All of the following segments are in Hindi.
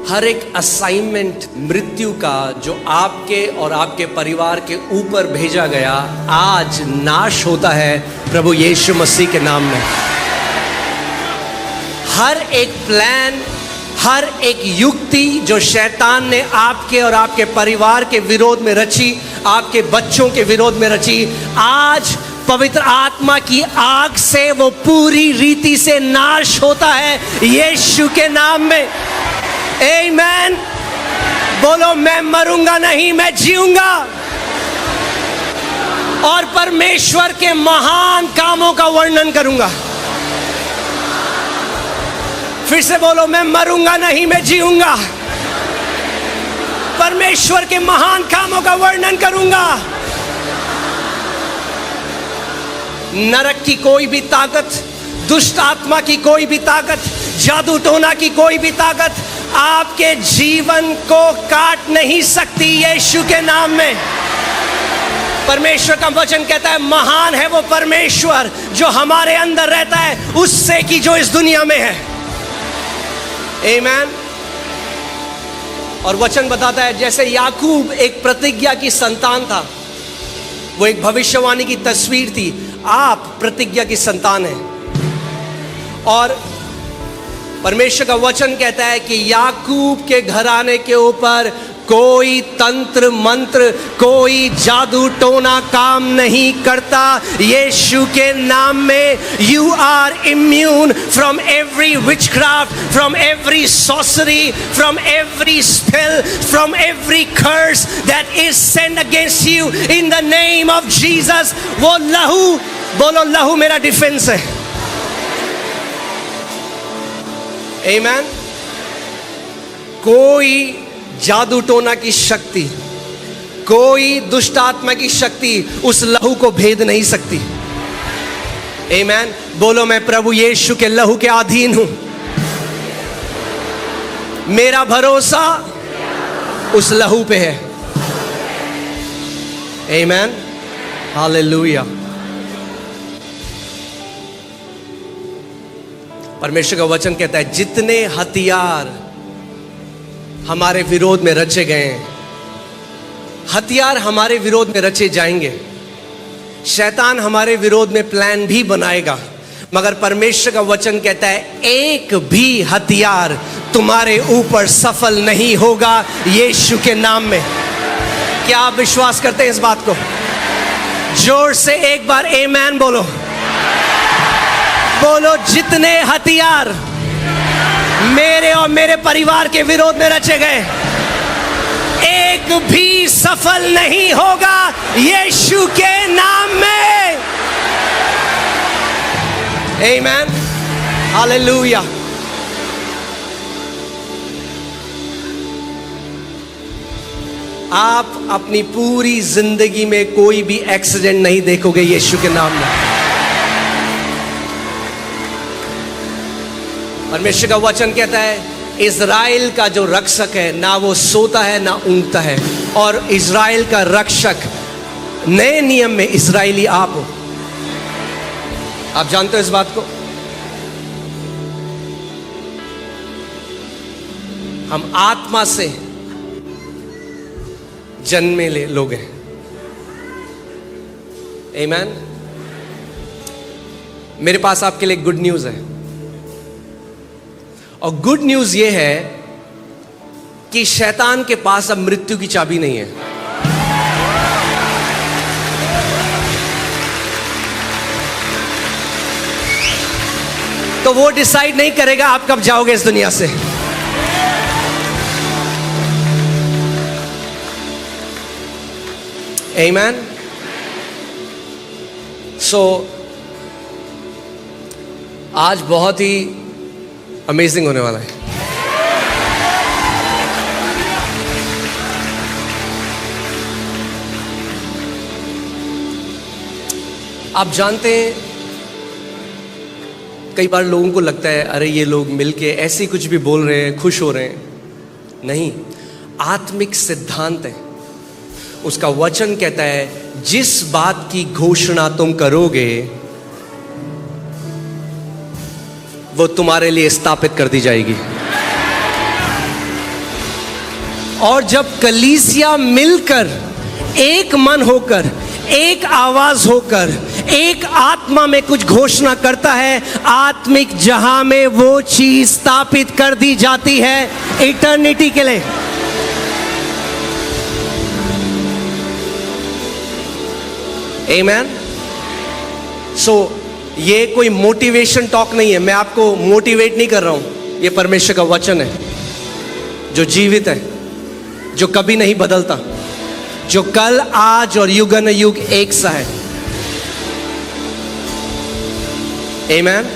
हर एक असाइनमेंट मृत्यु का जो आपके और आपके परिवार के ऊपर भेजा गया आज नाश होता है प्रभु यीशु मसीह के नाम में। हर एक प्लान, हर एक युक्ति जो शैतान ने आपके और आपके परिवार के विरोध में रची, आपके बच्चों के विरोध में रची, आज पवित्र आत्मा की आग से वो पूरी रीति से नाश होता है यीशु के नाम में। आमीन। बोलो, मैं मरूंगा नहीं, मैं जीऊंगा और परमेश्वर के महान कामों का वर्णन करूंगा। फिर से बोलो, मैं मरूंगा नहीं, मैं जीऊंगा, परमेश्वर के महान कामों का वर्णन करूंगा। नरक की कोई भी ताकत, दुष्ट आत्मा की कोई भी ताकत, जादू टोना की कोई भी ताकत आपके जीवन को काट नहीं सकती यीशु के नाम में। परमेश्वर का वचन कहता है, महान है वो परमेश्वर जो हमारे अंदर रहता है उससे कि जो इस दुनिया में है। आमीन। और वचन बताता है जैसे याकूब एक प्रतिज्ञा की संतान था, वो एक भविष्यवाणी की तस्वीर थी, आप प्रतिज्ञा की संतान हैं। और परमेश्वर का वचन कहता है कि याकूब के घराने के ऊपर कोई तंत्र मंत्र, कोई जादू टोना काम नहीं करता यीशु के नाम में। You are immune from every witchcraft, from every sorcery, from every spell, from every curse that is sent against you in the name of Jesus. वो लहू, बोलो लहू मेरा डिफेंस है। आमीन। कोई जादू टोना की शक्ति, कोई दुष्ट आत्मा की शक्ति उस लहू को भेद नहीं सकती। आमीन। बोलो, मैं प्रभु यीशु के लहू के अधीन हूं, मेरा भरोसा उस लहू पे है। आमीन। हालेलुया। परमेश्वर का वचन कहता है जितने हथियार हमारे विरोध में रचे गए हैं, हथियार हमारे विरोध में रचे जाएंगे। शैतान हमारे विरोध में प्लान भी बनाएगा, मगर परमेश्वर का वचन कहता है एक भी हथियार तुम्हारे ऊपर सफल नहीं होगा यीशु के नाम में। क्या आप विश्वास करते हैं इस बात को? जोर से एक बार आमीन बोलो। बोलो, जितने हथियार मेरे और मेरे परिवार के विरोध में रचे गए एक भी सफल नहीं होगा यीशु के नाम में। आमीन। हालेलुया। आप अपनी पूरी जिंदगी में कोई भी एक्सीडेंट नहीं देखोगे यीशु के नाम में। परमेश्वर का वचन कहता है इज़राइल का जो रक्षक है ना वो सोता है ना ऊँघता है, और इज़राइल का रक्षक नए नियम में इज़राइली आप हो। आप जानते हो इस बात को? हम आत्मा से जन्मे ले लोग हैं। आमीन। मेरे पास आपके लिए गुड न्यूज़ है, और गुड न्यूज ये है कि शैतान के पास अब मृत्यु की चाबी नहीं है। तो वो डिसाइड नहीं करेगा आप कब जाओगे इस दुनिया से। आमीन। सो आज बहुत ही अमेजिंग होने वाला है। आप जानते हैं कई बार लोगों को लगता है अरे ये लोग मिलके ऐसे कुछ भी बोल रहे हैं, खुश हो रहे हैं। नहीं, आत्मिक सिद्धांत है। उसका वचन कहता है जिस बात की घोषणा तुम करोगे वो तुम्हारे लिए स्थापित कर दी जाएगी। और जब कलीसिया मिलकर एक मन होकर, एक आवाज होकर, एक आत्मा में कुछ घोषणा करता है, आत्मिक जहां में वो चीज स्थापित कर दी जाती है इटर्निटी के लिए। आमेन। सो ये कोई मोटिवेशन टॉक नहीं है, मैं आपको मोटिवेट नहीं कर रहा हूं। ये परमेश्वर का वचन है जो जीवित है, जो कभी नहीं बदलता, जो कल, आज और युगन युग एक सा है। आमेन।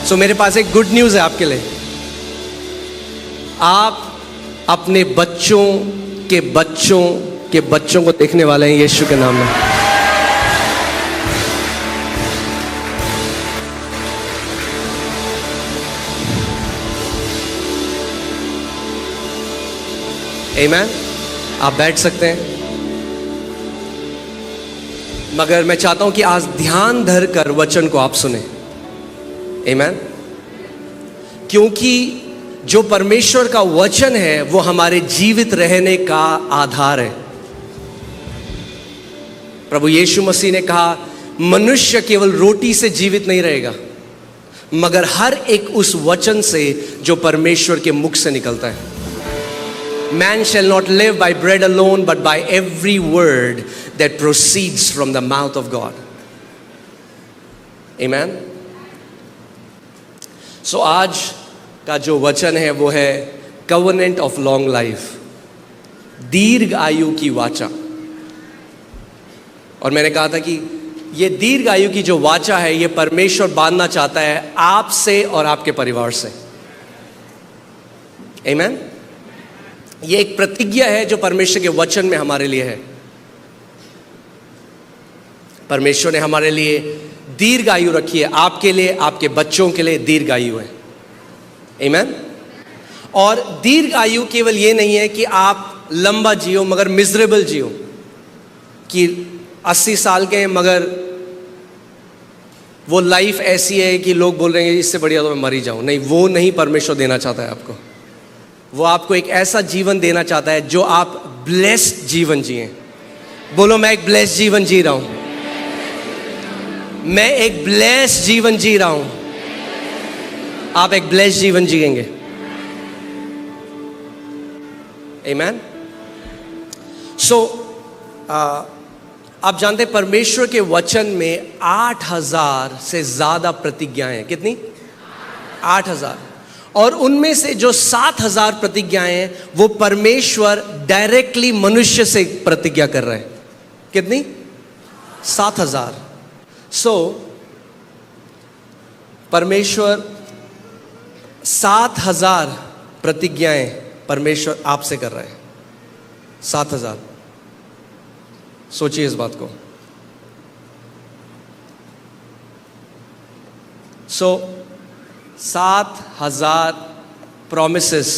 सो मेरे पास एक गुड न्यूज है आपके लिए। आप अपने बच्चों के बच्चों के बच्चों को देखने वाले हैं यीशु के नाम में। आमेन। आप बैठ सकते हैं, मगर मैं चाहता हूं कि आज ध्यान धर कर वचन को आप सुने। आमेन। क्योंकि जो परमेश्वर का वचन है वो हमारे जीवित रहने का आधार है। प्रभु यीशु मसीह ने कहा, मनुष्य केवल रोटी से जीवित नहीं रहेगा, मगर हर एक उस वचन से जो परमेश्वर के मुख से निकलता है। Man shall not live by bread alone, but by every word that proceeds from the mouth of God. Amen. So आज का जो वचन है वो है covenant of long life, दीर्घ आयु की वाचा। और मैंने कहा था कि ये दीर्घ आयु की जो वाचा है ये परमेश्वर बांधना चाहता है आपसे और आपके परिवार से। Amen. ये एक प्रतिज्ञा है जो परमेश्वर के वचन में हमारे लिए है। परमेश्वर ने हमारे लिए दीर्घ आयु रखी है, आपके लिए, आपके बच्चों के लिए दीर्घ आयु है। आमीन। और दीर्घ आयु केवल ये नहीं है कि आप लंबा जियो मगर मिजरेबल जियो, कि 80 साल के हैं मगर वो लाइफ ऐसी है कि लोग बोल रहे हैं इससे बढ़िया तो मैं मर ही जाऊं। नहीं, वो नहीं परमेश्वर देना चाहता है आपको। वो आपको एक ऐसा जीवन देना चाहता है जो आप ब्लेस्ड जीवन जिए। बोलो, मैं एक ब्लेस्ड जीवन जी रहा हूं, मैं एक ब्लेस्ड जीवन जी रहा हूं। आप एक ब्लेस्ड जीवन जिएंगे। आमीन। सो आप जानते हैं परमेश्वर के वचन में 8000 से ज्यादा प्रतिज्ञाएं हैं। कितनी? 8000। और उनमें से जो 7000 प्रतिज्ञाएं हैं वो परमेश्वर डायरेक्टली मनुष्य से प्रतिज्ञा कर रहे हैं। कितनी? 7000। सो परमेश्वर 7000 प्रतिज्ञाएं परमेश्वर आपसे कर रहे हैं। 7000। सोचिए इस बात को। सो 7000 प्रॉमिसेस।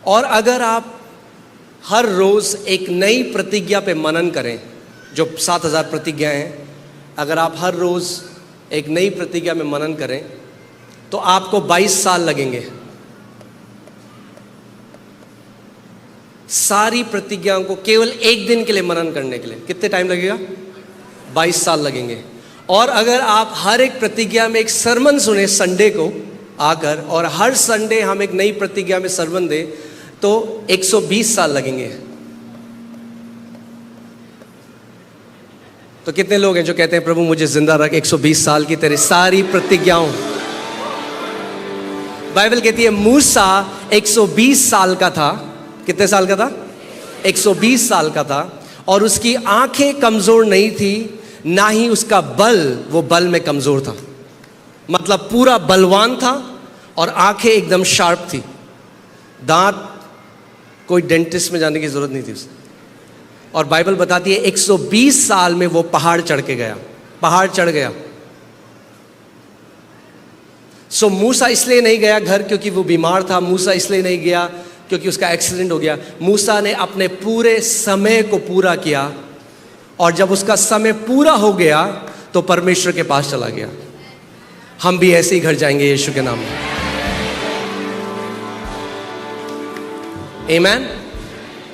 और अगर आप हर रोज एक नई प्रतिज्ञा पे मनन करें, जो 7000 प्रतिज्ञाएं हैं, अगर आप हर रोज एक नई प्रतिज्ञा में मनन करें तो आपको 22 साल लगेंगे सारी प्रतिज्ञाओं को केवल एक दिन के लिए मनन करने के लिए। कितने टाइम लगेगा? 22 साल लगेंगे। और अगर आप हर एक प्रतिज्ञा में एक सरमन सुने संडे को आकर, और हर संडे हम एक नई प्रतिज्ञा में सरमन दें, तो 120 साल लगेंगे। तो कितने लोग हैं जो कहते हैं प्रभु मुझे जिंदा रख 120 साल की तेरी सारी प्रतिज्ञाओं। बाइबल कहती है मूसा 120 साल का था। कितने साल का था? 120 साल का था। और उसकी आंखें कमजोर नहीं थी, ना ही उसका बल, वो बल में कमजोर था। मतलब पूरा बलवान था और आंखें एकदम शार्प थी। दांत, कोई डेंटिस्ट में जाने की जरूरत नहीं थी उसे। और बाइबल बताती है 120 साल में वो पहाड़ चढ़ के गया, पहाड़ चढ़ गया। सो मूसा इसलिए नहीं गया घर क्योंकि वो बीमार था। मूसा इसलिए नहीं गया क्योंकि उसका एक्सीडेंट हो गया। मूसा ने अपने पूरे समय को पूरा किया, और जब उसका समय पूरा हो गया तो परमेश्वर के पास चला गया। हम भी ऐसे ही घर जाएंगे यीशु के नाम में। आमीन।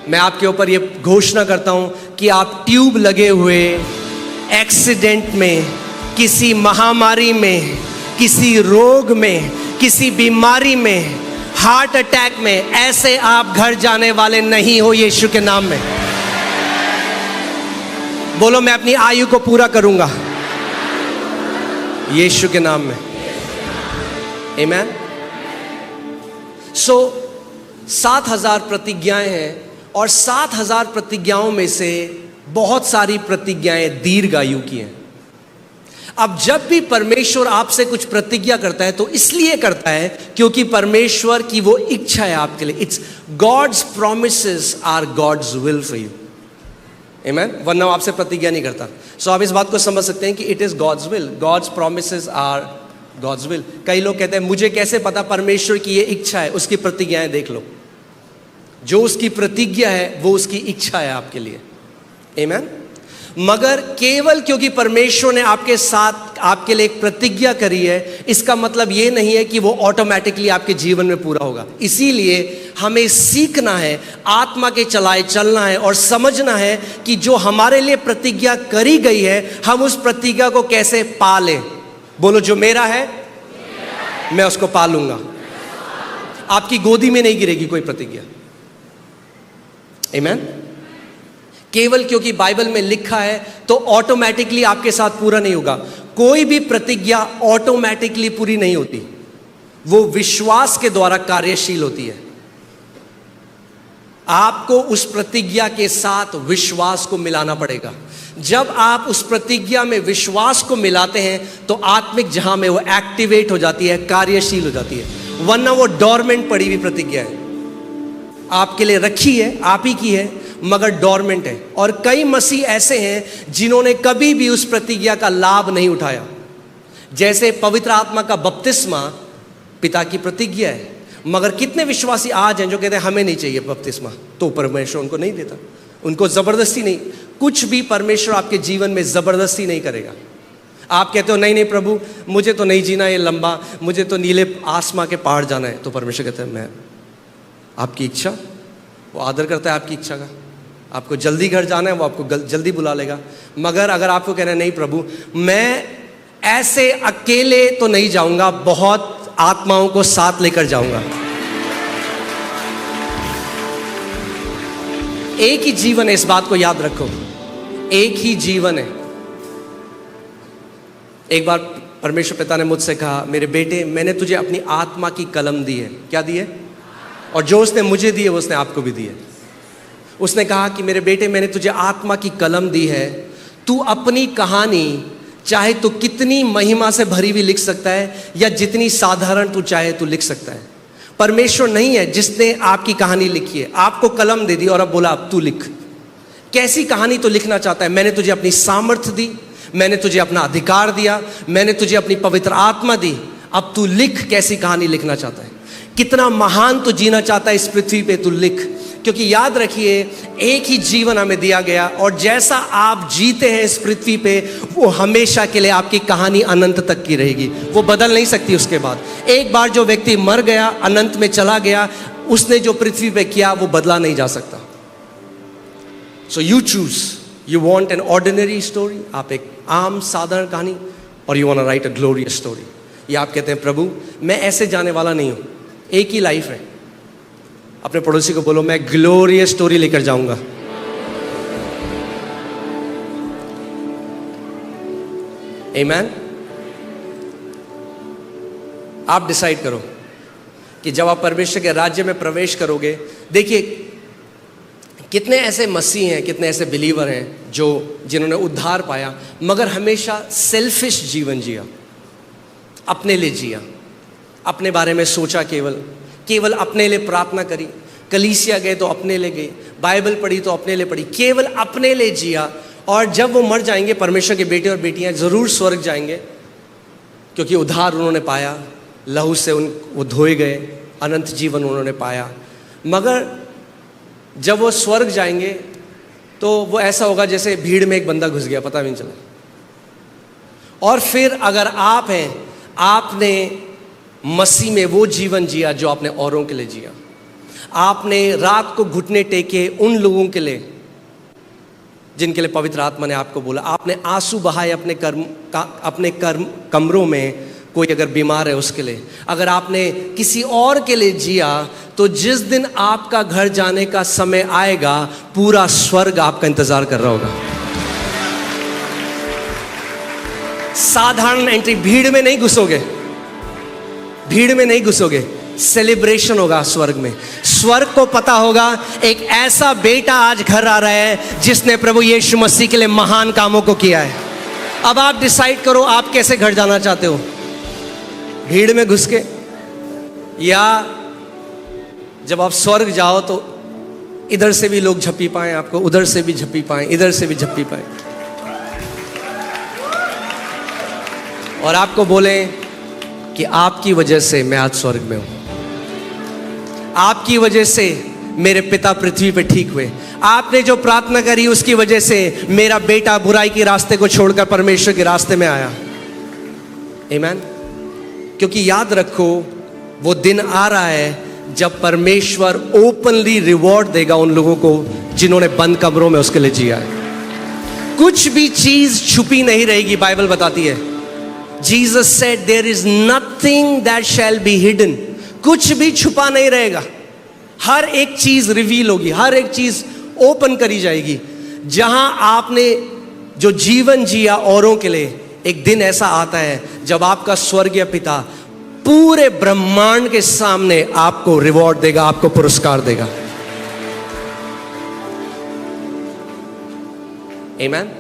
मैं आपके ऊपर ये घोषणा करता हूं कि आप ट्यूब लगे हुए एक्सीडेंट में, किसी महामारी में, किसी रोग में, किसी बीमारी में, हार्ट अटैक में, ऐसे आप घर जाने वाले नहीं हो यीशु के नाम में। बोलो, मैं अपनी आयु को पूरा करूंगा यीशु के नाम में। आमीन। 7,000 प्रतिज्ञाएं हैं और 7,000 प्रतिज्ञाओं में से बहुत सारी प्रतिज्ञाएं दीर्घायु की हैं। अब जब भी परमेश्वर आपसे कुछ प्रतिज्ञा करता है तो इसलिए करता है क्योंकि परमेश्वर की वो इच्छा है आपके लिए। It's God's promises are God's will for you. आमीन। वरना वो आपसे प्रतिज्ञा नहीं करता। सो आप इस बात को समझ सकते हैं कि it is God's will, God's promises are God's will. कई लोग कहते हैं मुझे कैसे पता परमेश्वर की ये इच्छा है, उसकी प्रतिज्ञाएं देख लो। जो उसकी प्रतिज्ञा है वो उसकी इच्छा है आपके लिए। आमीन। मगर केवल क्योंकि परमेश्वर ने आपके साथ आपके लिए एक प्रतिज्ञा करी है, इसका मतलब ये नहीं है कि वो ऑटोमेटिकली आपके जीवन में पूरा होगा। इसीलिए हमें सीखना है, आत्मा के चलाए चलना है और समझना है कि जो हमारे लिए प्रतिज्ञा करी गई है हम उस प्रतिज्ञा को कैसे पालें। बोलो, जो मेरा है मैं उसको पालूंगा। आपकी गोदी में नहीं गिरेगी कोई प्रतिज्ञा। आमीन। केवल क्योंकि बाइबल में लिखा है तो ऑटोमेटिकली आपके साथ पूरा नहीं होगा। कोई भी प्रतिज्ञा ऑटोमेटिकली पूरी नहीं होती, वो विश्वास के द्वारा कार्यशील होती है। आपको उस प्रतिज्ञा के साथ विश्वास को मिलाना पड़ेगा। जब आप उस प्रतिज्ञा में विश्वास को मिलाते हैं तो आत्मिक जहां में वो एक्टिवेट हो जाती है, कार्यशील हो जाती है। वरना वो डोरमेंट पड़ी हुई प्रतिज्ञा है, आपके लिए रखी है, आप ही की है, मगर डोरमेंट है। और कई मसीह ऐसे हैं जिन्होंने कभी भी उस प्रतिज्ञा का लाभ नहीं उठाया। जैसे पवित्र आत्मा का बपतिस्मा पिता की प्रतिज्ञा है, मगर कितने विश्वासी आज हैं जो कहते हैं हमें नहीं चाहिए बपतिस्मा, तो परमेश्वर उनको नहीं देता। उनको जबरदस्ती नहीं, कुछ भी परमेश्वर आपके जीवन में जबरदस्ती नहीं करेगा। आप कहते हो नहीं नहीं प्रभु मुझे तो नहीं जीना ये लंबा, मुझे तो नीले आसमां के पहाड़ जाना है, तो परमेश्वर कहते हैं मैं, आपकी इच्छा, वो आदर करता है आपकी इच्छा का। आपको जल्दी घर जाना है, वो आपको जल्दी बुला लेगा। मगर अगर आपको कहना है नहीं प्रभु मैं ऐसे अकेले तो नहीं जाऊंगा, बहुत आत्माओं को साथ लेकर जाऊंगा। एक ही जीवन है, इस बात को याद रखो, एक ही जीवन है। एक बार परमेश्वर पिता ने मुझसे कहा, मेरे बेटे मैंने तुझे अपनी आत्मा की कलम दी है। क्या दी है? और जो उसने मुझे दी है वो उसने आपको भी दी है। उसने कहा कि मेरे बेटे मैंने तुझे आत्मा की कलम दी है, तू अपनी कहानी चाहे तो कितनी महिमा से भरी हुई लिख सकता है या जितनी साधारण तू चाहे तू लिख सकता है। परमेश्वर नहीं है जिसने आपकी कहानी लिखी है, आपको कलम दे दी और अब बोला अब तू लिख। कैसी कहानी तो लिखना चाहता है? मैंने तुझे अपनी सामर्थ्य दी, मैंने तुझे अपना अधिकार दिया, मैंने तुझे अपनी पवित्र आत्मा दी, अब तू लिख कैसी कहानी लिखना चाहता है, कितना महान तू जीना चाहता है इस पृथ्वी पे, तू लिख। क्योंकि याद रखिए एक ही जीवन हमें दिया गया और जैसा आप जीते हैं इस पृथ्वी पे वो हमेशा के लिए आपकी कहानी अनंत तक की रहेगी, वो बदल नहीं सकती। उसके बाद एक बार जो व्यक्ति मर गया, अनंत में चला गया, उसने जो पृथ्वी पे किया वो बदला नहीं जा सकता। So you choose, you want an ordinary story, आप एक आम साधारण कहानी, और you want to write a glorious story. या आप कहते हैं प्रभु मैं ऐसे जाने वाला नहीं हूं, एक ही लाइफ है। अपने पड़ोसी को बोलो मैं ग्लोरियस स्टोरी लेकर जाऊंगा। आमीन। आप डिसाइड करो कि जब आप परमेश्वर के राज्य में प्रवेश करोगे, देखिए कितने ऐसे मसीह हैं, कितने ऐसे बिलीवर हैं जो जिन्होंने उद्धार पाया मगर हमेशा सेल्फिश जीवन जिया, अपने लिए जिया, अपने बारे में सोचा, केवल अपने लिए प्रार्थना करी, कलीसिया गए तो अपने लिए गए, बाइबल पढ़ी तो अपने लिए पढ़ी, केवल अपने लिए जिया। और जब वो मर जाएंगे, परमेश्वर के बेटे और बेटियां जरूर स्वर्ग जाएंगे क्योंकि उद्धार उन्होंने पाया, लहू से वो धोए गए, अनंत जीवन उन्होंने पाया। मगर जब वो स्वर्ग जाएंगे तो वो ऐसा होगा जैसे भीड़ में एक बंदा घुस गया, पता भी नहीं चला। और फिर अगर आप हैं, आपने मसीह में वो जीवन जिया जो आपने औरों के लिए जिया। आपने रात को घुटने टेके उन लोगों के लिए जिनके लिए पवित्र आत्मा ने आपको बोला। आपने आंसू बहाए अपने कमरों में, कोई अगर बीमार है उसके लिए। अगर आपने किसी और के लिए जिया तो जिस दिन आपका घर जाने का समय आएगा पूरा स्वर्ग आपका इंतजार कर रहा होगा। साधारण एंट्री, भीड़ में नहीं घुसोगे, भीड़ में नहीं घुसोगे, सेलिब्रेशन होगा स्वर्ग में। स्वर्ग को पता होगा एक ऐसा बेटा आज घर आ रहा है जिसने प्रभु यीशु मसीह के लिए महान कामों को किया है। अब आप डिसाइड करो आप कैसे घर जाना चाहते हो, भीड़ में घुस के, या जब आप स्वर्ग जाओ तो इधर से भी लोग झप्पी पाए आपको, उधर से भी झप्पी पाए, इधर से भी झप्पी पाए, और आपको बोले कि आपकी वजह से मैं आज स्वर्ग में हूं, आपकी वजह से मेरे पिता पृथ्वी पे ठीक हुए, आपने जो प्रार्थना करी उसकी वजह से मेरा बेटा बुराई के रास्ते को छोड़कर परमेश्वर के रास्ते में आया। आमीन। क्योंकि याद रखो वो दिन आ रहा है जब परमेश्वर ओपनली रिवॉर्ड देगा उन लोगों को जिन्होंने बंद कमरों में उसके लिए जिया है। कुछ भी चीज छुपी नहीं रहेगी, बाइबल बताती है। Jesus said there is nothing that shall be hidden. कुछ भी छुपा नहीं रहेगा, हर एक चीज रिवील होगी, हर एक चीज ओपन करी जाएगी। जहां आपने जो जीवन जिया औरों के लिए, एक दिन ऐसा आता है जब आपका स्वर्गीय पिता पूरे ब्रह्मांड के सामने आपको रिवॉर्ड देगा, आपको पुरस्कार देगा। आमीन।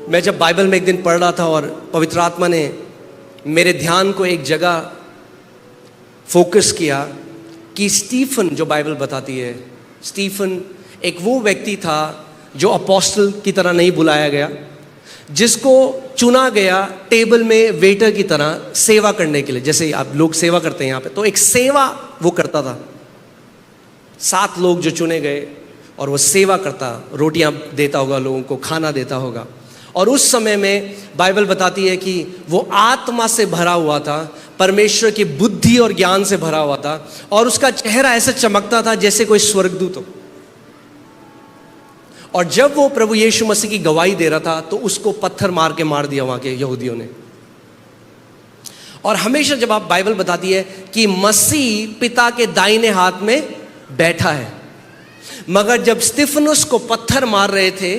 मैं जब बाइबल में एक दिन पढ़ रहा था और पवित्र आत्मा ने मेरे ध्यान को एक जगह फोकस किया कि स्टीफन, जो बाइबल बताती है, स्टीफन एक वो व्यक्ति था जो अपोस्टल की तरह नहीं बुलाया गया, जिसको चुना गया टेबल में वेटर की तरह सेवा करने के लिए। जैसे आप लोग सेवा करते हैं यहाँ पे, तो एक सेवा वो करता था। 7 लोग जो चुने गए और वो सेवा करता, रोटियां देता होगा लोगों को, खाना देता होगा। और उस समय में बाइबल बताती है कि वो आत्मा से भरा हुआ था, परमेश्वर की बुद्धि और ज्ञान से भरा हुआ था, और उसका चेहरा ऐसे चमकता था जैसे कोई स्वर्गदूत हो। और जब वो प्रभु यीशु मसीह की गवाही दे रहा था तो उसको पत्थर मार के मार दिया वहां के यहूदियों ने। और हमेशा जब आप बाइबल बताती है कि मसीह पिता के दाहिने हाथ में बैठा है, मगर जब स्तिफनुस को पत्थर मार रहे थे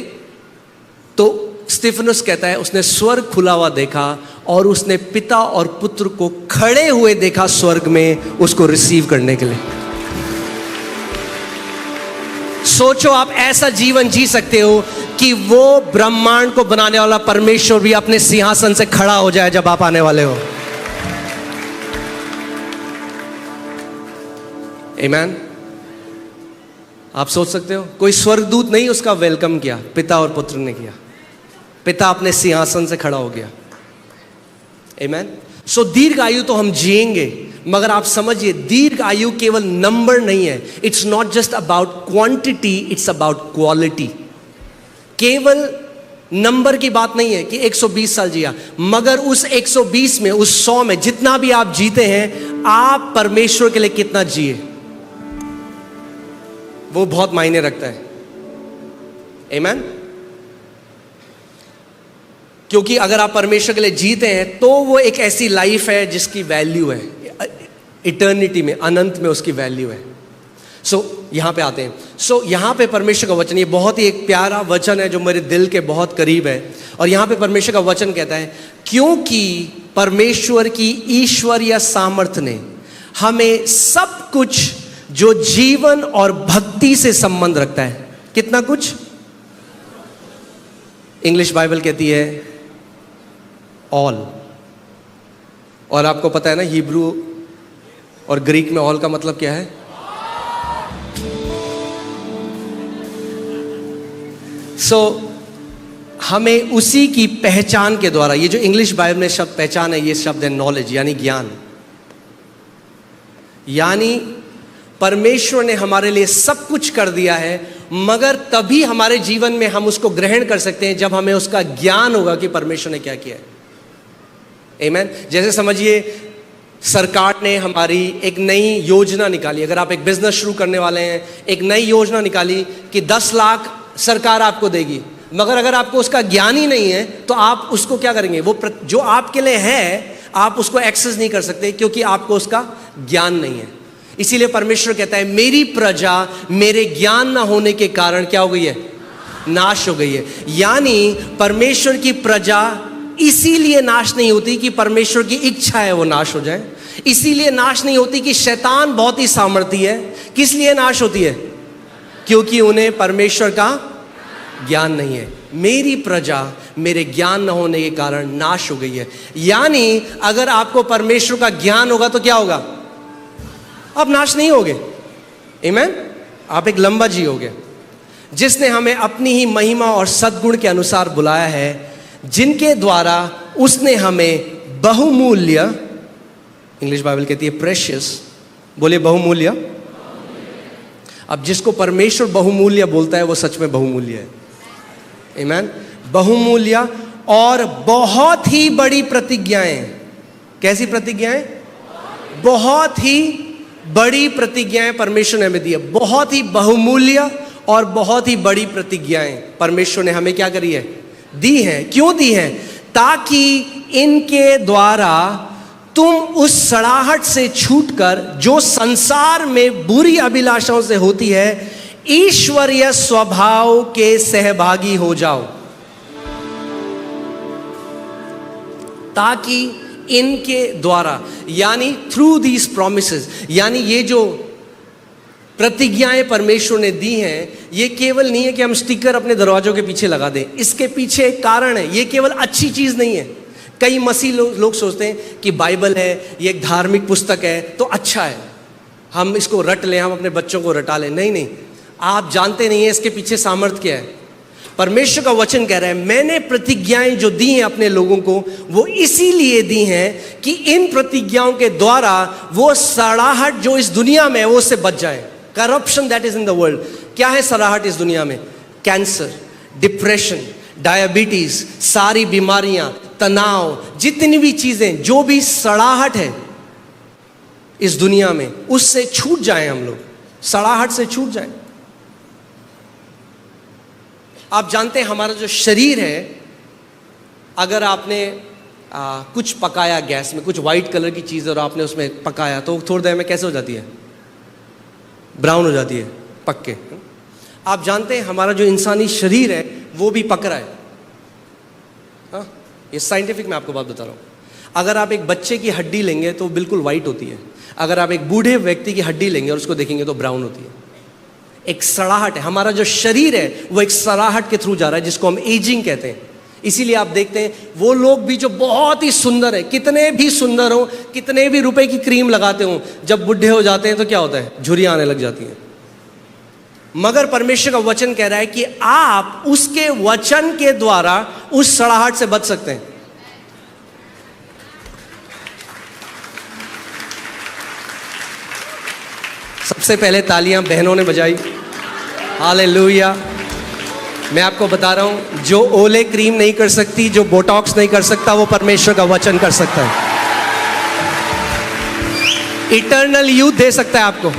तो स्तिफनुस कहता है उसने स्वर्ग खुला हुआ देखा और उसने पिता और पुत्र को खड़े हुए देखा स्वर्ग में उसको रिसीव करने के लिए। सोचो आप ऐसा जीवन जी सकते हो कि वो ब्रह्मांड को बनाने वाला परमेश्वर भी अपने सिंहासन से खड़ा हो जाए जब आप आने वाले हो। आमीन। आप सोच सकते हो, कोई स्वर्गदूत नहीं उसका वेलकम किया, पिता और पुत्र ने किया। पिता अपने सिंहासन से खड़ा हो गया। आमीन। सो दीर्घ आयु तो हम जिएंगे, मगर आप समझिए दीर्घ आयु केवल नंबर नहीं है। It's not just about quantity, it's about quality. केवल नंबर की बात नहीं है कि 120 साल जिया, मगर उस 120 में, उस 100 में, जितना भी आप जीते हैं, आप परमेश्वर के लिए कितना जिए, वो बहुत मायने रखता है। आमीन। क्योंकि अगर आप परमेश्वर के लिए जीते हैं तो वो एक ऐसी लाइफ है जिसकी वैल्यू है इटर्निटी में, अनंत में उसकी वैल्यू है। यहां पे आते हैं। यहां पे परमेश्वर का वचन, ये बहुत ही एक प्यारा वचन है जो मेरे दिल के बहुत करीब है। और यहां पे परमेश्वर का वचन कहता है, क्योंकि परमेश्वर की ईश्वरीय सामर्थ्य ने हमें सब कुछ जो जीवन और भक्ति से संबंध रखता है, कितना कुछ, इंग्लिश बाइबल कहती है ऑल। और आपको पता है ना हिब्रू और ग्रीक में ऑल का मतलब क्या है? हमें उसी की पहचान के द्वारा, ये जो इंग्लिश बाइबल में शब्द पहचान है, ये शब्द है नॉलेज, यानी ज्ञान। यानी परमेश्वर ने हमारे लिए सब कुछ कर दिया है, मगर तभी हमारे जीवन में हम उसको ग्रहण कर सकते हैं जब हमें उसका ज्ञान होगा कि परमेश्वर ने क्या किया है। आमेन। जैसे समझिए सरकार ने हमारी एक नई योजना निकाली, अगर आप एक बिजनेस शुरू करने वाले हैं, एक नई योजना निकाली कि 10 लाख सरकार आपको देगी, मगर अगर आपको उसका ज्ञान ही नहीं है तो आप उसको क्या करेंगे? वो जो आपके लिए है आप उसको एक्सेस नहीं कर सकते, क्योंकि आपको उसका ज्ञान नहीं है। इसीलिए परमेश्वर कहता है मेरी प्रजा मेरे ज्ञान ना होने के कारण क्या हो गई है? नाश हो गई है। यानी परमेश्वर की प्रजा इसीलिए नाश नहीं होती कि परमेश्वर की इच्छा है वो नाश हो जाए, इसीलिए नाश नहीं होती कि शैतान बहुत ही सामर्थी है। किस लिए नाश होती है? क्योंकि उन्हें परमेश्वर का ज्ञान नहीं है। मेरी प्रजा मेरे ज्ञान न होने के कारण नाश हो गई है। यानी अगर आपको परमेश्वर का ज्ञान होगा तो क्या होगा? आप नाश नहीं होगे। आमीन। आप एक लंबा जियोगे। जिसने हमें अपनी ही महिमा और सद्गुण के अनुसार बुलाया है, जिनके द्वारा उसने हमें बहुमूल्य, इंग्लिश बाइबल कहती है प्रेशियस, बोलिए बहुमूल्य। अब जिसको परमेश्वर बहुमूल्य बोलता है वो सच में बहुमूल्य है। आमीन। बहुमूल्य और बहुत ही बड़ी प्रतिज्ञाएं। कैसी प्रतिज्ञाएं? बहुत ही बड़ी प्रतिज्ञाएं परमेश्वर ने हमें दी है। बहुत ही बहुमूल्य और बहुत ही बड़ी प्रतिज्ञाएं परमेश्वर ने हमें क्या करी है? दी है। क्यों दी है? ताकि इनके द्वारा तुम उस सड़ाहट से छूटकर जो संसार में बुरी अभिलाषाओं से होती है, ईश्वरीय स्वभाव के सहभागी हो जाओ। ताकि इनके द्वारा, यानी थ्रू दीज प्रॉमिसेस, यानी ये जो प्रतिज्ञाएं परमेश्वर ने दी हैं, ये केवल नहीं है कि हम स्टिकर अपने दरवाजों के पीछे लगा दें। इसके पीछे एक कारण है। ये केवल अच्छी चीज नहीं है। कई मसीह लोग सोचते हैं कि बाइबल है, ये एक धार्मिक पुस्तक है तो अच्छा है, हम इसको रट लें, हम अपने बच्चों को रटा लें। नहीं नहीं, आप जानते नहीं है इसके पीछे सामर्थ्य क्या है। परमेश्वर का वचन कह रहा है मैंने प्रतिज्ञाएं जो दी हैं अपने लोगों को, वो इसीलिए दी हैं कि इन प्रतिज्ञाओं के द्वारा वो सड़ाहट जो इस दुनिया में है वो उससे बच जाए। Corruption that is in the world. क्या है सड़ाहट इस दुनिया में? कैंसर, डिप्रेशन, डायबिटीज, सारी बीमारियां, तनाव, जितनी भी चीजें, जो भी सड़ाहट है इस दुनिया में, उससे छूट जाएं हम लोग, सड़ाहट से छूट जाएं। आप जानते हैं हमारा जो शरीर है, अगर आपने कुछ पकाया गैस में, कुछ व्हाइट कलर की चीज़ और आपने उसमें पकाया तो थोड़ी देर में कैसे हो जाती है? ब्राउन हो जाती है, पक के। आप जानते हैं हमारा जो इंसानी शरीर है वो भी पक रहा है। हाँ, ये साइंटिफिक मैं आपको बात बता रहा हूँ। अगर आप एक बच्चे की हड्डी लेंगे तो बिल्कुल वाइट होती है, अगर आप एक बूढ़े व्यक्ति की हड्डी लेंगे और उसको देखेंगे तो ब्राउन होती है। एक सड़ाहट है। हमारा जो शरीर है वो एक सड़ाहट के थ्रू जा रहा है, जिसको हम एजिंग कहते हैं। इसीलिए आप देखते हैं वो लोग भी जो बहुत ही सुंदर है, कितने भी सुंदर हो, कितने भी रुपए की क्रीम लगाते हो, जब बुढ़े हो जाते हैं तो क्या होता है? झुर्रियां आने लग जाती हैं। मगर परमेश्वर का वचन कह रहा है कि आप उसके वचन के द्वारा उस सड़ाहट से बच सकते हैं। सबसे पहले तालियां बहनों ने बजाई। हालेलुया। मैं आपको बता रहा हूं, जो ओले क्रीम नहीं कर सकती, जो बोटॉक्स नहीं कर सकता, वो परमेश्वर का वचन कर सकता है। इटर्नल यूथ दे सकता है आपको।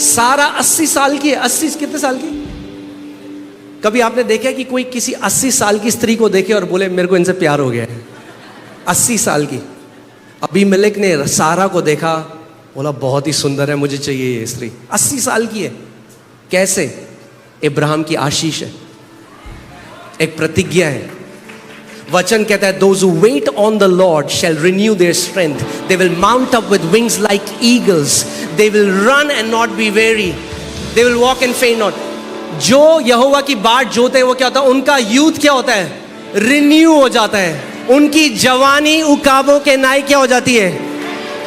सारा 80 साल की है। 80 कितने साल की? कभी आपने देखा कि कोई किसी 80 साल की स्त्री को देखे और बोले मेरे को इनसे प्यार हो गया है? 80 साल की। अबीमेलेक ने सारा को देखा, बोला बहुत ही सुंदर है, मुझे चाहिए ये स्त्री। 80 साल की है। कैसे? इब्राहिम की आशीष है, एक प्रतिज्ञा है। वचन कहता है those who wait on the Lord shall renew their strength, they will mount up with wings like eagles, they will run and not be weary, they will walk and faint not। जो यहोवा की बाट जोते हैं वो क्या होता है? उनका यूथ क्या होता है? रिन्यू हो जाता है। उनकी जवानी उकाबों के नाई क्या हो जाती है?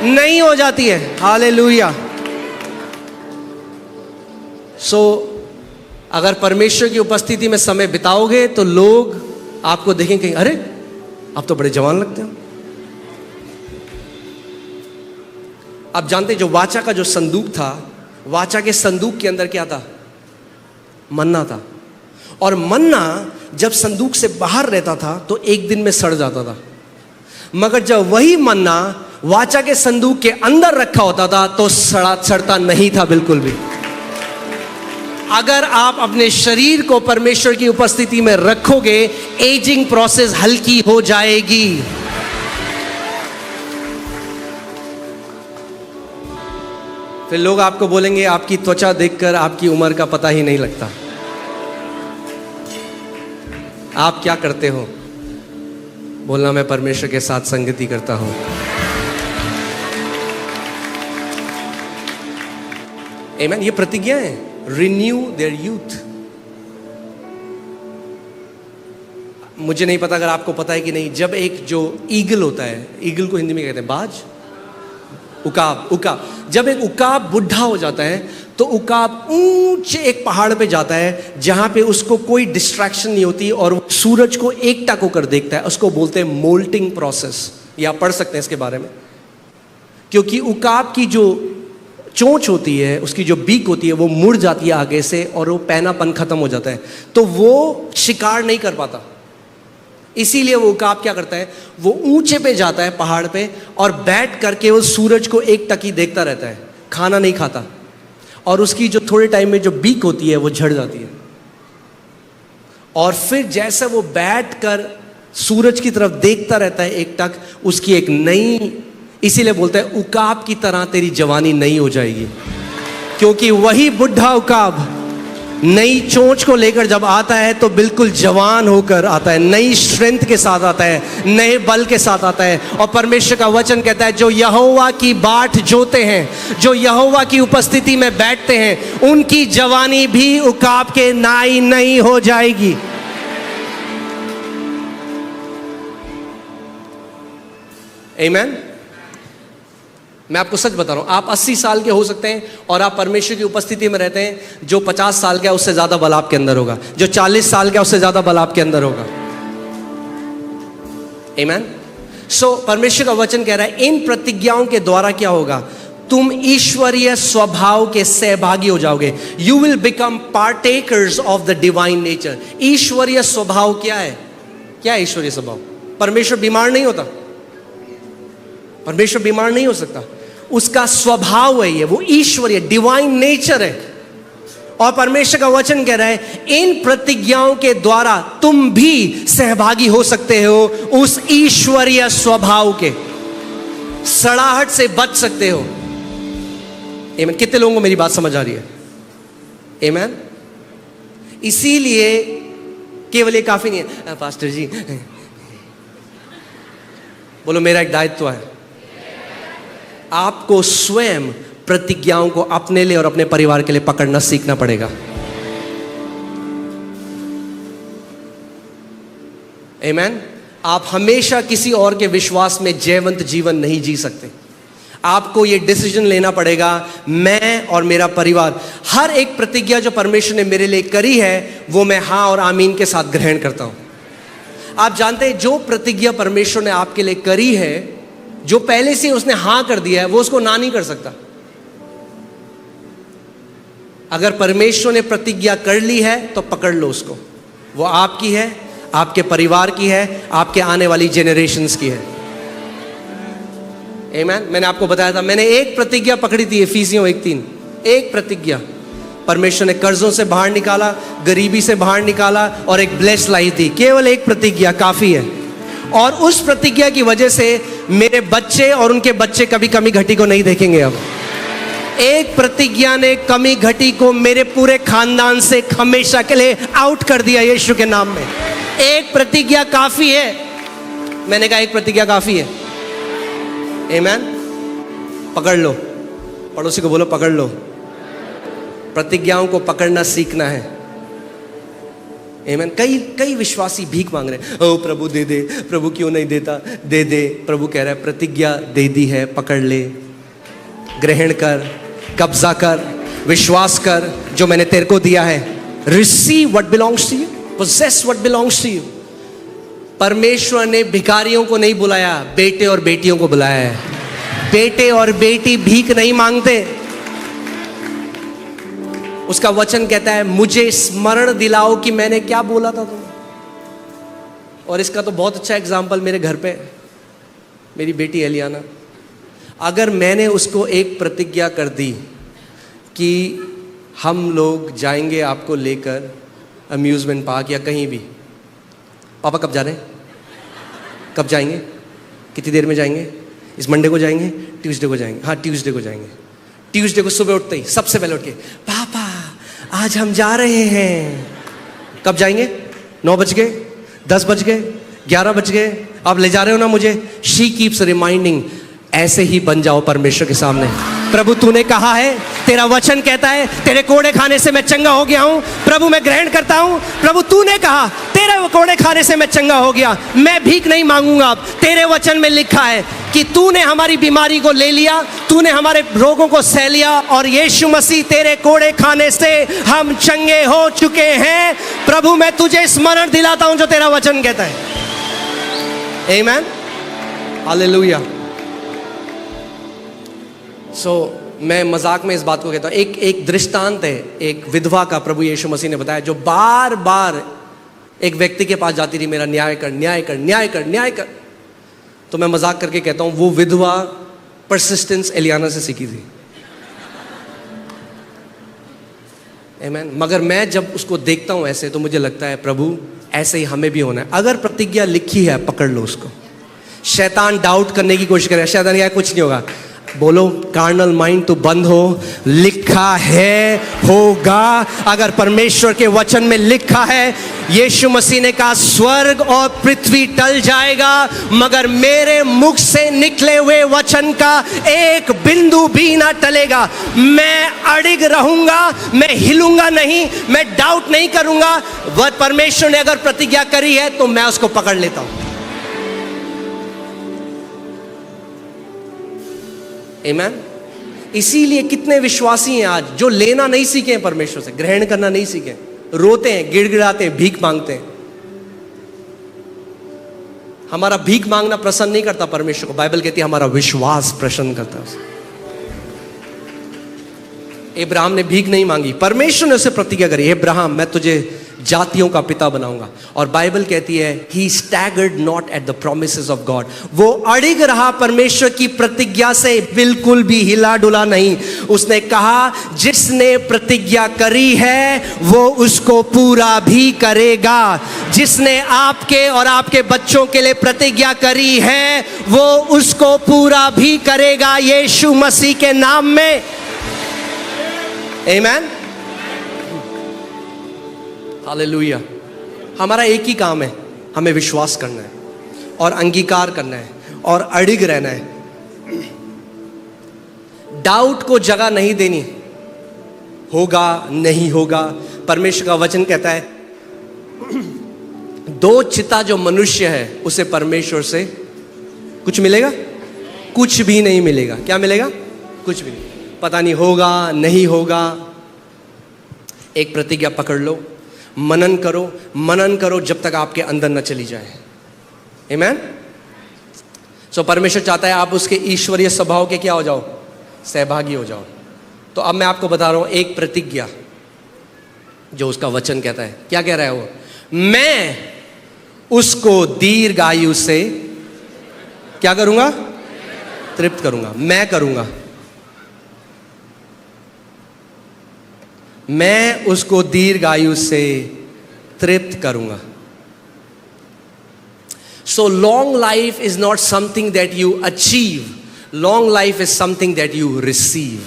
नहीं हो जाती है। हालेलुया। सो अगर परमेश्वर की उपस्थिति में समय बिताओगे तो लोग आपको देखेंगे, अरे आप तो बड़े जवान लगते हो। आप जानते जो वाचा का जो संदूक था, वाचा के संदूक के अंदर क्या था? मन्ना था। और मन्ना जब संदूक से बाहर रहता था तो एक दिन में सड़ जाता था, मगर जब वही मन्ना वाचा के संदूक के अंदर रखा होता था तो सड़ता नहीं था बिल्कुल भी। अगर आप अपने शरीर को परमेश्वर की उपस्थिति में रखोगे, एजिंग प्रोसेस हल्की हो जाएगी। फिर लोग आपको बोलेंगे, आपकी त्वचा देखकर आपकी उम्र का पता ही नहीं लगता। आप क्या करते हो? बोलना, मैं परमेश्वर के साथ संगति करता हूं। आमीन। ये प्रतिज्ञा है, रिन्यू देयर यूथ। मुझे नहीं पता, अगर आपको पता है कि नहीं, जब एक जो ईगल होता है, ईगल को हिंदी में कहते हैं बाज, उकाब, जब एक उकाब बुढ़ा हो जाता है तो उकाब ऊंचे एक पहाड़ पे जाता है जहां पे उसको कोई डिस्ट्रैक्शन नहीं होती और वो सूरज को एकटक होकर देखता है। उसको बोलते हैं मोल्टिंग प्रोसेस। ये आप पढ़ सकते हैं इसके बारे में, क्योंकि उकाब की जो चोंच होती है, उसकी जो बीक होती है, वो मुड़ जाती है आगे से और वो पैनापन खत्म हो जाता है, तो वो शिकार नहीं कर पाता। इसीलिए वो उकाब क्या करता है, वो ऊंचे पे जाता है पहाड़ पे और बैठ करके वो सूरज को एक टकी देखता रहता है, खाना नहीं खाता, और उसकी जो थोड़े टाइम में जो बीक होती है वो झड़ जाती है। और फिर जैसे वो बैठ कर सूरज की तरफ देखता रहता है एक टक, उसकी एक नई, इसीलिए बोलते हैं उकाब की तरह तेरी जवानी नई हो जाएगी, क्योंकि वही बुढ़ा उकाब नई चोंच को लेकर जब आता है तो बिल्कुल जवान होकर आता है, नई स्ट्रेंथ के साथ आता है, नए बल के साथ आता है। और परमेश्वर का वचन कहता है, जो यहोवा की बाट जोते हैं, जो यहोवा की उपस्थिति में बैठते हैं, उनकी जवानी भी उकाब के नाई नई हो जाएगी। आमीन। मैं आपको सच बता रहा हूं, आप 80 साल के हो सकते हैं और आप परमेश्वर की उपस्थिति में रहते हैं। जो 50 साल का उससे ज्यादा बल आपके अंदर होगा, जो 40 साल का उससे ज्यादा बल आपके अंदर होगा। आमीन। सो परमेश्वर का वचन कह रहा है, इन प्रतिज्ञाओं के द्वारा क्या होगा, तुम ईश्वरीय स्वभाव के सहभागी हो जाओगे। You will become partakers of the divine nature. ईश्वरीय स्वभाव क्या है? क्या है ईश्वरीय स्वभाव? परमेश्वर बीमार नहीं होता, परमेश्वर बीमार नहीं हो सकता, उसका स्वभाव है ये, वो ईश्वरीय डिवाइन नेचर है। और परमेश्वर का वचन कह रहा है, इन प्रतिज्ञाओं के द्वारा तुम भी सहभागी हो सकते हो उस ईश्वरीय स्वभाव के, सड़ाहट से बच सकते हो। आमीन। कितने लोगों को मेरी बात समझ आ रही है? आमीन। इसीलिए केवल ये काफी नहीं है, पास्टर जी बोलो मेरा एक दायित्व है, आपको स्वयं प्रतिज्ञाओं को अपने लिए और अपने परिवार के लिए पकड़ना सीखना पड़ेगा। आमीन। आप हमेशा किसी और के विश्वास में जयवंत जीवन नहीं जी सकते। आपको यह डिसीजन लेना पड़ेगा, मैं और मेरा परिवार, हर एक प्रतिज्ञा जो परमेश्वर ने मेरे लिए करी है वो मैं हाँ और आमीन के साथ ग्रहण करता हूं। आप जानते हैं, जो प्रतिज्ञा परमेश्वर ने आपके लिए करी है, जो पहले से उसने हां कर दिया है, वो उसको ना नहीं कर सकता। अगर परमेश्वर ने प्रतिज्ञा कर ली है तो पकड़ लो उसको, वो आपकी है, आपके परिवार की है, आपके आने वाली जेनरेशंस की है। आमीन। मैंने आपको बताया था, मैंने एक प्रतिज्ञा पकड़ी थी, एफिसियों 1:3, एक प्रतिज्ञा। परमेश्वर ने कर्जों से बाहर निकाला, गरीबी से बाहर निकाला और एक ब्लेस लाई थी। केवल एक प्रतिज्ञा काफी है, और उस प्रतिज्ञा की वजह से मेरे बच्चे और उनके बच्चे कभी कमी घटी को नहीं देखेंगे। अब एक प्रतिज्ञा ने कमी घटी को मेरे पूरे खानदान से हमेशा के लिए आउट कर दिया यीशु के नाम में। एक प्रतिज्ञा काफी है। मैंने कहा एक प्रतिज्ञा काफी है। आमीन। पकड़ लो, पड़ोसी को बोलो पकड़ लो। प्रतिज्ञाओं को पकड़ना सीखना है। आमीन। कई विश्वासी भीख मांग रहे हैं, ओ प्रभु दे दे, प्रभु क्यों नहीं देता, दे दे। प्रभु कह रहा है, प्रतिज्ञा दे दी है, पकड़ ले, ग्रहण कर, कब्जा कर, विश्वास कर जो मैंने तेरे को दिया है। Receive what belongs to you, possess what belongs to you. परमेश्वर ने भिखारियों को नहीं बुलाया, बेटे और बेटियों को बुलाया है। बेटे और बेटी भीख नहीं मांगते। उसका वचन कहता है, मुझे स्मरण दिलाओ कि मैंने क्या बोला था तुम्हें। और इसका तो बहुत अच्छा एग्जाम्पल मेरे घर पे है, मेरी बेटी एलियाना। अगर मैंने उसको एक प्रतिज्ञा कर दी कि हम लोग जाएंगे आपको लेकर अम्यूज़मेंट पार्क या कहीं भी, पापा कब जा रहे हैं, कब जाएंगे, कितनी देर में जाएंगे, इस मंडे को जाएंगे, ट्यूसडे को जाएंगे, हाँ ट्यूसडे को जाएंगे। ट्यूसडे को सुबह उठते ही सबसे पहले उठ के पापा आज हम जा रहे हैं। कब जाएंगे, 9 बज गए, 10 बज गए, 11 बज गए, आप ले जा रहे हो ना मुझे। She keeps reminding. ऐसे ही बन जाओ परमेश्वर के सामने। प्रभु तूने कहा है, तेरा वचन कहता है तेरे कोड़े खाने से मैं चंगा हो गया हूं। प्रभु मैं ग्रहण करता हूं। प्रभु तूने कहा तेरे कोड़े खाने से मैं चंगा हो गया, मैं भीख नहीं मांगूंगा। अब तेरे वचन में लिखा है कि तूने हमारी बीमारी को ले लिया, तूने हमारे रोगों को सह लिया, और यीशु मसीह तेरे कोड़े खाने से हम चंगे हो चुके हैं। प्रभु मैं तुझे स्मरण दिलाता हूं जो तेरा वचन कहता है। आमीन, हालेलुया। मैं मजाक में इस बात को कहता हूँ, एक दृष्टांत है एक विधवा का प्रभु यीशु मसीह ने बताया, जो बार बार एक व्यक्ति के पास जाती रही, मेरा न्याय कर, न्याय कर, न्याय कर, न्याय कर। तो मैं मजाक करके कहता हूँ वो विधवा परसिस्टेंस एलियाना से सीखी थी। आमीन। मगर मैं जब उसको देखता हूँ ऐसे, तो मुझे लगता है प्रभु ऐसे ही हमें भी होना है। अगर प्रतिज्ञा लिखी है पकड़ लो उसको। शैतान डाउट करने की कोशिश करे, शैतान क्या कुछ नहीं होगा, बोलो कार्नल माइंड तो बंद हो, लिखा है होगा। अगर परमेश्वर के वचन में लिखा है, यीशु मसीह ने कहा स्वर्ग और पृथ्वी टल जाएगा मगर मेरे मुख से निकले हुए वचन का एक बिंदु भी ना टलेगा। मैं अड़िग रहूंगा, मैं हिलूंगा नहीं, मैं डाउट नहीं करूंगा। वह परमेश्वर ने अगर प्रतिज्ञा करी है तो मैं उसको पकड़ लेता हूं। आमीन। इसीलिए कितने विश्वासी हैं आज जो लेना नहीं सीखे हैं परमेश्वर से, ग्रहण करना नहीं सीखे, रोते हैं, गिड़गिड़ाते हैं, भीख मांगते हैं। हमारा भीख मांगना प्रसन्न नहीं करता परमेश्वर को, बाइबल कहती है हमारा विश्वास प्रसन्न करता है। इब्राहिम ने भीख नहीं मांगी, परमेश्वर ने उसे प्रतिज्ञा करी, इब्राहिम मैं तुझे जातियों का पिता बनाऊंगा। और बाइबल कहती है he staggered not at the promises of God. वो अड़िग रहा परमेश्वर की प्रतिज्ञा से, बिल्कुल भी हिला डुला नहीं। उसने कहा जिसने प्रतिज्ञा करी है वो उसको पूरा भी करेगा। जिसने आपके और आपके बच्चों के लिए प्रतिज्ञा करी है वो उसको पूरा भी करेगा, यीशु मसीह के नाम में। आमीन, हालेलुया। हमारा एक ही काम है, हमें विश्वास करना है और अंगीकार करना है और अड़िग रहना है। डाउट को जगह नहीं देनी, होगा नहीं होगा। परमेश्वर का वचन कहता है दो चिता जो मनुष्य है उसे परमेश्वर से कुछ मिलेगा, कुछ भी नहीं मिलेगा। क्या मिलेगा? कुछ भी नहीं। पता नहीं होगा नहीं होगा। एक प्रतिज्ञा पकड़ लो, मनन करो जब तक आपके अंदर न चली जाए। आमीन। सो परमेश्वर चाहता है आप उसके ईश्वरीय स्वभाव के क्या हो जाओ, सहभागी हो जाओ। तो अब मैं आपको बता रहा हूं एक प्रतिज्ञा जो उसका वचन कहता है। क्या कह रहा है वो? मैं उसको दीर्घायु से क्या करूंगा? तृप्त करूंगा। मैं करूंगा, मैं उसको दीर्घायु से तृप्त करूंगा। So long life is not something that you achieve, long life is something that you receive.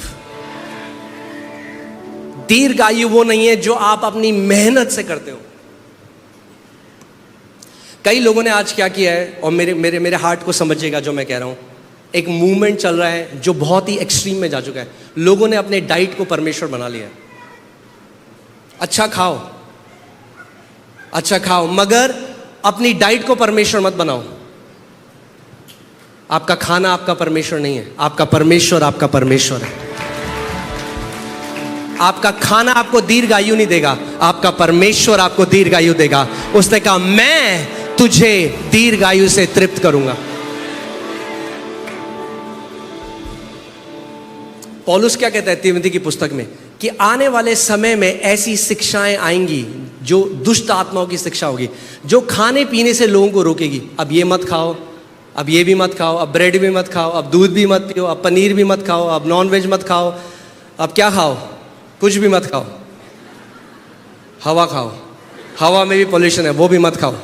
दीर्घायु वो नहीं है जो आप अपनी मेहनत से करते हो। कई लोगों ने आज क्या किया है, और मेरे हार्ट को समझिएगा जो मैं कह रहा हूं। एक मूवमेंट चल रहा है जो बहुत ही एक्सट्रीम में जा चुका है। लोगों ने अपने डाइट को परमेश्वर बना लिया है। अच्छा खाओ मगर अपनी डाइट को परमेश्वर मत बनाओ। आपका खाना आपका परमेश्वर नहीं है, आपका परमेश्वर आपका परमेश्वर है। आपका खाना आपको दीर्घायु नहीं देगा, आपका परमेश्वर आपको दीर्घायु देगा। उसने कहा मैं तुझे दीर्घायु से तृप्त करूंगा। पौलुस क्या कहता है तीमुथी की पुस्तक में कि आने वाले समय में ऐसी शिक्षाएं आएंगी जो दुष्ट आत्माओं की शिक्षा होगी, जो खाने पीने से लोगों को रोकेगी। अब ये मत खाओ, अब ये भी मत खाओ, अब ब्रेड भी मत खाओ, अब दूध भी मत पियो, अब पनीर भी मत खाओ, अब नॉनवेज मत खाओ, अब क्या खाओ, कुछ भी मत खाओ, हवा खाओ, हवा में भी पोल्यूशन है, वो भी मत खाओ।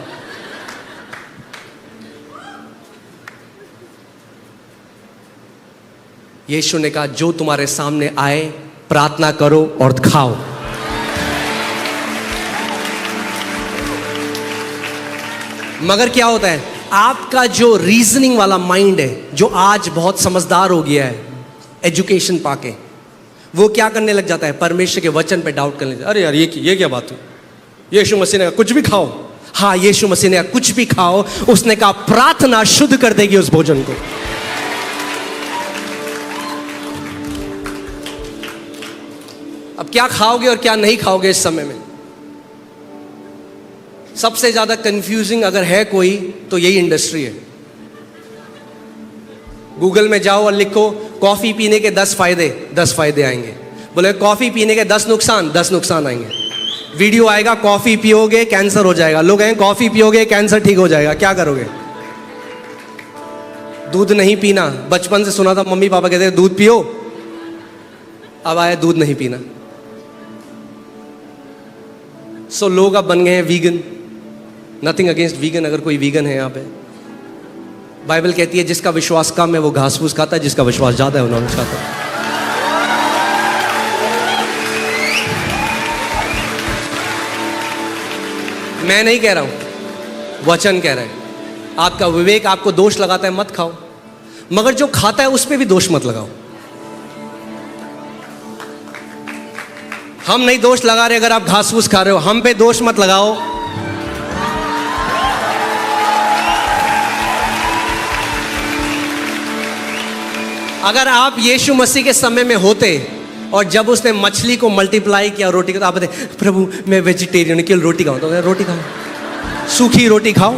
यीशु ने कहा जो तुम्हारे सामने आए प्रार्थना करो और खाओ। मगर क्या होता है, आपका जो रीजनिंग वाला माइंड है, जो आज बहुत समझदार हो गया है एजुकेशन पाके, वो क्या करने लग जाता है, परमेश्वर के वचन पे डाउट करने लगता है। अरे यार ये क्या बात हुई, यीशु मसीह ने कहा कुछ भी खाओ। हाँ, यीशु मसीह ने कहा कुछ भी खाओ, उसने कहा प्रार्थना शुद्ध कर देगी उस भोजन को। अब क्या खाओगे और क्या नहीं खाओगे इस समय में, सबसे ज्यादा कंफ्यूजिंग अगर है कोई तो यही इंडस्ट्री है। गूगल में जाओ और लिखो कॉफी पीने के 10 फायदे, 10 फायदे आएंगे। बोले कॉफी पीने के 10 नुकसान, 10 नुकसान आएंगे। वीडियो आएगा कॉफी पियोगे कैंसर हो जाएगा, लोग हैं कॉफी पियोगे कैंसर ठीक हो जाएगा। क्या करोगे? दूध नहीं पीना, बचपन से सुना था मम्मी पापा कहते हैं दूध पियो, अब आया दूध नहीं पीना। सो लोग अब बन गए हैं वीगन। नथिंग अगेंस्ट वीगन, अगर कोई वीगन है यहाँ पे। बाइबल कहती है जिसका विश्वास कम है वो घास फूस खाता है, जिसका विश्वास ज्यादा है वो नॉनवेज खाता है। मैं नहीं कह रहा हूं, वचन कह रहा है। आपका विवेक आपको दोष लगाता है मत खाओ, मगर जो खाता है उस पर भी दोष मत लगाओ। हम नहीं दोष लगा रहे अगर आप घास फूस खा रहे हो, हम पे दोष मत लगाओ। अगर आप यीशु मसीह के समय में होते और जब उसने मछली को मल्टीप्लाई किया रोटी का, तो आप बताए प्रभु मैं वेजिटेरियन हूं, केवल रोटी खाऊं। तो रोटी खाओ, सूखी रोटी खाओ।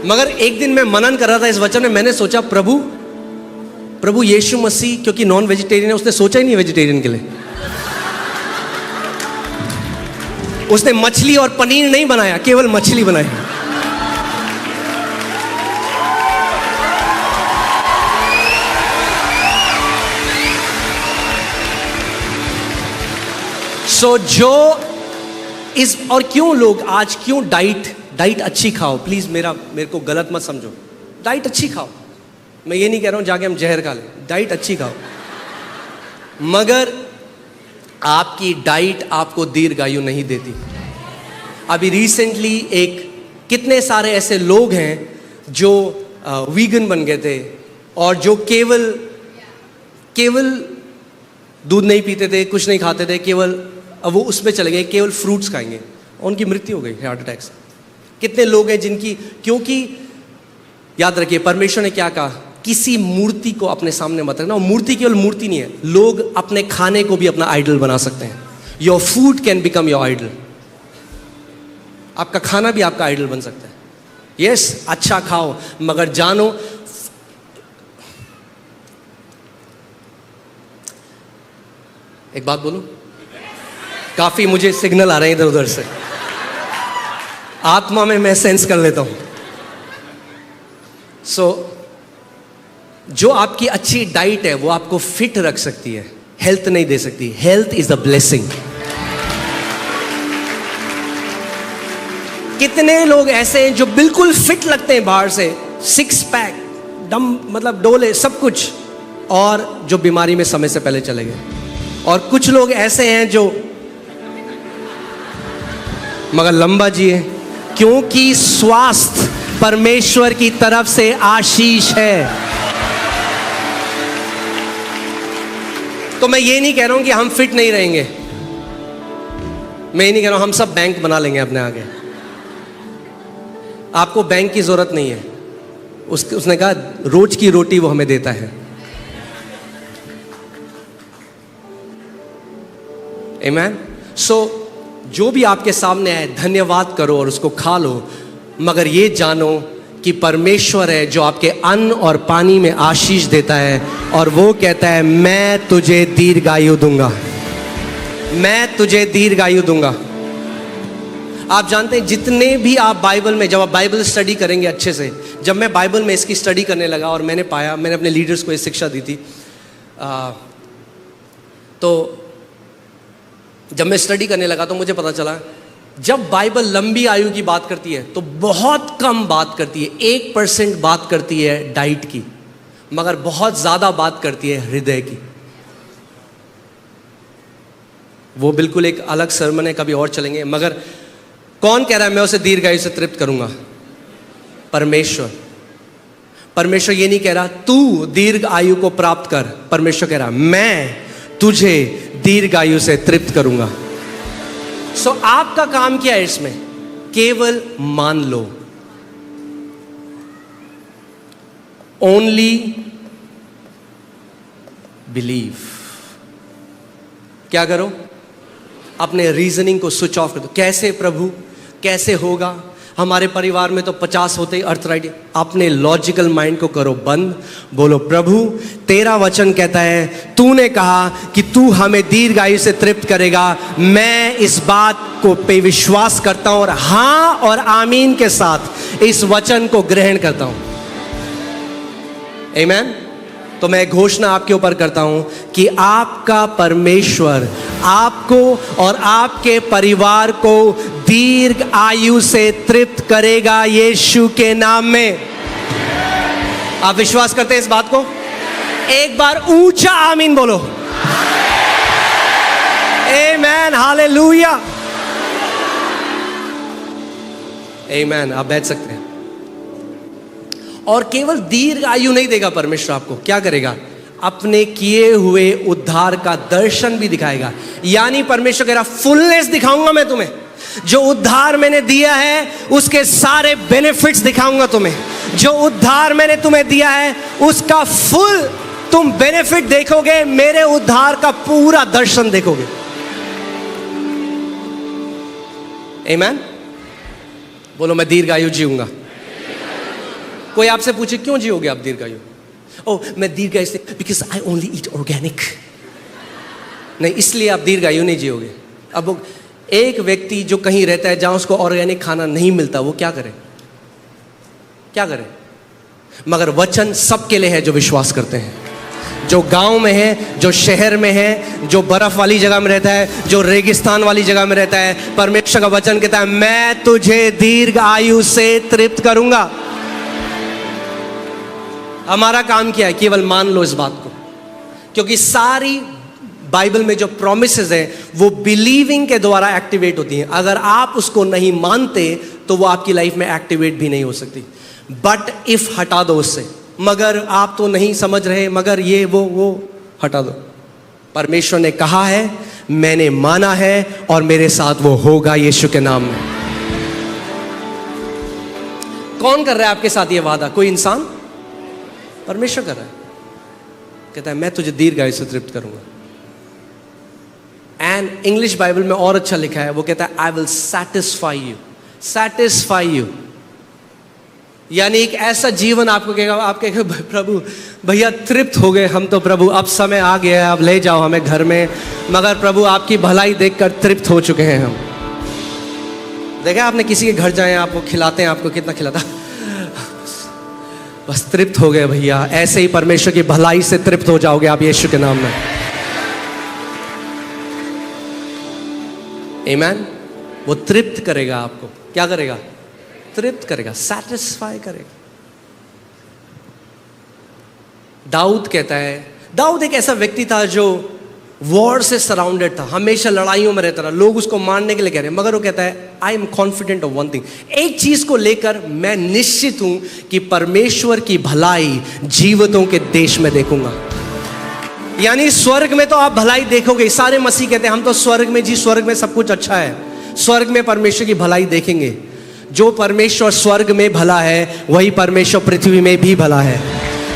मगर एक दिन मैं मनन कर रहा था इस वचन में, मैंने सोचा प्रभु यीशु मसीह क्योंकि नॉन वेजिटेरियन है, उसने सोचा ही नहीं वेजिटेरियन के लिए। उसने मछली और पनीर नहीं बनाया, केवल मछली बनाई। सो जो इस और क्यों लोग आज क्यों डाइट अच्छी खाओ, प्लीज मेरे को गलत मत समझो। डाइट अच्छी खाओ, मैं ये नहीं कह रहा हूं जाके हम जहर खा लें, डाइट अच्छी खाओ, मगर आपकी डाइट आपको दीर्घायु नहीं देती। अभी रिसेंटली कितने सारे ऐसे लोग हैं जो वीगन बन गए थे और जो केवल दूध नहीं पीते थे, कुछ नहीं खाते थे, केवल अब वो उसमें चले गए, केवल फ्रूट्स खाएंगे, उनकी मृत्यु हो गई हार्ट अटैक से। कितने लोग हैं जिनकी, क्योंकि याद रखिए परमेश्वर ने क्या कहा, किसी मूर्ति को अपने सामने मत रखना। मूर्ति केवल मूर्ति नहीं है, लोग अपने खाने को भी अपना आइडल बना सकते हैं। Your food can become your idol. आपका खाना भी आपका आइडल बन सकता है। यस, अच्छा खाओ, मगर जानो एक बात बोलूं, काफी मुझे सिग्नल आ रहे हैं इधर उधर से, आत्मा में मैं सेंस कर लेता हूं। जो आपकी अच्छी डाइट है वो आपको फिट रख सकती है, हेल्थ नहीं दे सकती। Health is the blessing. कितने लोग ऐसे हैं जो बिल्कुल फिट लगते हैं बाहर से, 6 पैक दम, मतलब डोले सब कुछ, और जो बीमारी में समय से पहले चले गए। और कुछ लोग ऐसे हैं जो मगर लंबा जिए, क्योंकि स्वास्थ्य परमेश्वर की तरफ से आशीष है। तो मैं ये नहीं कह रहा हूं कि हम फिट नहीं रहेंगे, मैं ये नहीं कह रहा हूं हम सब बैंक बना लेंगे अपने आगे। आपको बैंक की जरूरत नहीं है। उसने कहा रोज की रोटी वो हमें देता है। आमीन। सो जो भी आपके सामने है धन्यवाद करो और उसको खा लो, मगर ये जानो कि परमेश्वर है जो आपके अन्न और पानी में आशीष देता है, और वो कहता है मैं तुझे दीर्घायु दूंगा। मैं तुझे दीर्घायु दूंगा। आप जानते हैं जितने भी आप बाइबल में, जब आप बाइबल स्टडी करेंगे अच्छे से, जब मैं बाइबल में इसकी स्टडी करने लगा और मैंने पाया, मैंने अपने लीडर्स को ये शिक्षा दी थी, तो जब मैं स्टडी करने लगा तो मुझे पता चला जब बाइबल लंबी आयु की बात करती है तो बहुत कम बात करती है, 1% बात करती है डाइट की, मगर बहुत ज़्यादा बात करती है हृदय की। वो बिल्कुल एक अलग सर्मन है, कभी और चलेंगे। मगर कौन कह रहा है मैं उसे दीर्घायु से तृप्त करूंगा? परमेश्वर। परमेश्वर ये नहीं कह रहा तू दीर्घ आयु को प्राप्त कर, परमेश्वर कह रहा मैं तुझे दीर्घायु से तृप्त करूंगा। सो आपका काम क्या है इसमें? केवल मान लो। Only believe. क्या करो? अपने रीजनिंग को स्विच ऑफ कर दो। कैसे प्रभु, कैसे होगा? हमारे परिवार में तो 50 होते ही अर्थराइटिस। अपने लॉजिकल माइंड को करो बंद, बोलो प्रभु तेरा वचन कहता है, तूने कहा कि तू हमें दीर्घायु से तृप्त करेगा। मैं इस बात को पे विश्वास करता हूं और हां और आमीन के साथ इस वचन को ग्रहण करता हूं। आमीन। तो मैं घोषणा आपके ऊपर करता हूं कि आपका परमेश्वर आपको और आपके परिवार को दीर्घ आयु से तृप्त करेगा यीशु के नाम में। आप विश्वास करते हैं इस बात को? एक बार ऊंचा आमीन बोलो। आमेन, हालेलुया, आमेन। आप बैठ सकते हैं। और केवल दीर्घ आयु नहीं देगा परमेश्वर आपको, क्या करेगा? अपने किए हुए उद्धार का दर्शन भी दिखाएगा। यानी परमेश्वर कह रहा फुलनेस दिखाऊंगा मैं तुम्हें, जो उद्धार मैंने दिया है उसके सारे बेनिफिट्स दिखाऊंगा तुम्हें। जो उद्धार मैंने तुम्हें दिया है उसका फुल तुम बेनिफिट देखोगे, मेरे उद्धार का पूरा दर्शन देखोगे। आमीन। बोलो मैं दीर्घायु जीऊंगा। कोई आपसे पूछे क्यों जियोगे आप दीर्घायु? ओह मैं दीर्घायु से, because I only eat organic. नहीं, इसलिए आप दीर्घायु नहीं जियोगे। अब एक व्यक्ति जो कहीं रहता है जहां उसको ऑर्गेनिक खाना नहीं मिलता, वो क्या करे? क्या करे? मगर वचन सबके लिए है जो विश्वास करते हैं, जो गांव में है, जो शहर में है, जो बर्फ वाली जगह में रहता है, जो रेगिस्तान वाली जगह में रहता है। परमेश्वर का वचन कहता है मैं तुझे दीर्घ आयु से तृप्त करूंगा। हमारा काम क्या है? केवल मान लो इस बात को, क्योंकि सारी बाइबल में जो प्रोमिसेस हैं वो बिलीविंग के द्वारा एक्टिवेट होती हैं। अगर आप उसको नहीं मानते तो वो आपकी लाइफ में एक्टिवेट भी नहीं हो सकती। बट इफ हटा दो उससे, मगर आप तो नहीं समझ रहे, मगर ये वो हटा दो। परमेश्वर ने कहा है, मैंने माना है और मेरे साथ वो होगा यीशु के नाम में। कौन कर रहा है आपके साथ ये वादा? कोई इंसान? परमेश्वर कर रहा है। कहता है मैं तुझे दीर्घायु से तृप्त करूंगा। एंड इंग्लिश बाइबल में और अच्छा लिखा है, वो कहता है I will satisfy you. Satisfy you यानी एक ऐसा जीवन आपको कहेगा, आप कहेंगे प्रभु भैया तृप्त हो गए हम तो, प्रभु अब समय आ गया है, अब ले जाओ हमें घर में। मगर प्रभु आपकी भलाई देखकर तृप्त हो चुके हैं हम। देखा आपने किसी के घर जाए, आपको खिलाते हैं, आपको कितना खिलाता, बस तृप्त हो गए भैया। ऐसे ही परमेश्वर की भलाई से तृप्त हो जाओगे आप यीशु के नाम में। आमीन। वो तृप्त करेगा आपको। क्या करेगा? तृप्त करेगा, सैटिस्फाई करेगा। दाऊद कहता है, दाऊद एक ऐसा व्यक्ति था जो वॉर से सराउंडेड था, हमेशा लड़ाइयों में रहता था, लोग उसको मारने के लिए कह रहे हैं, मगर वो कहता है I am confident of one thing, एक चीज को लेकर मैं निश्चित हूं कि परमेश्वर की भलाई जीवितों के देश में देखूंगा। यानी स्वर्ग में तो आप भलाई देखोगे। सारे मसीह कहते हैं हम तो स्वर्ग में जी, स्वर्ग में सब कुछ अच्छा है, स्वर्ग में परमेश्वर की भलाई देखेंगे। जो परमेश्वर स्वर्ग में भला है वही परमेश्वर पृथ्वी में भी भला है।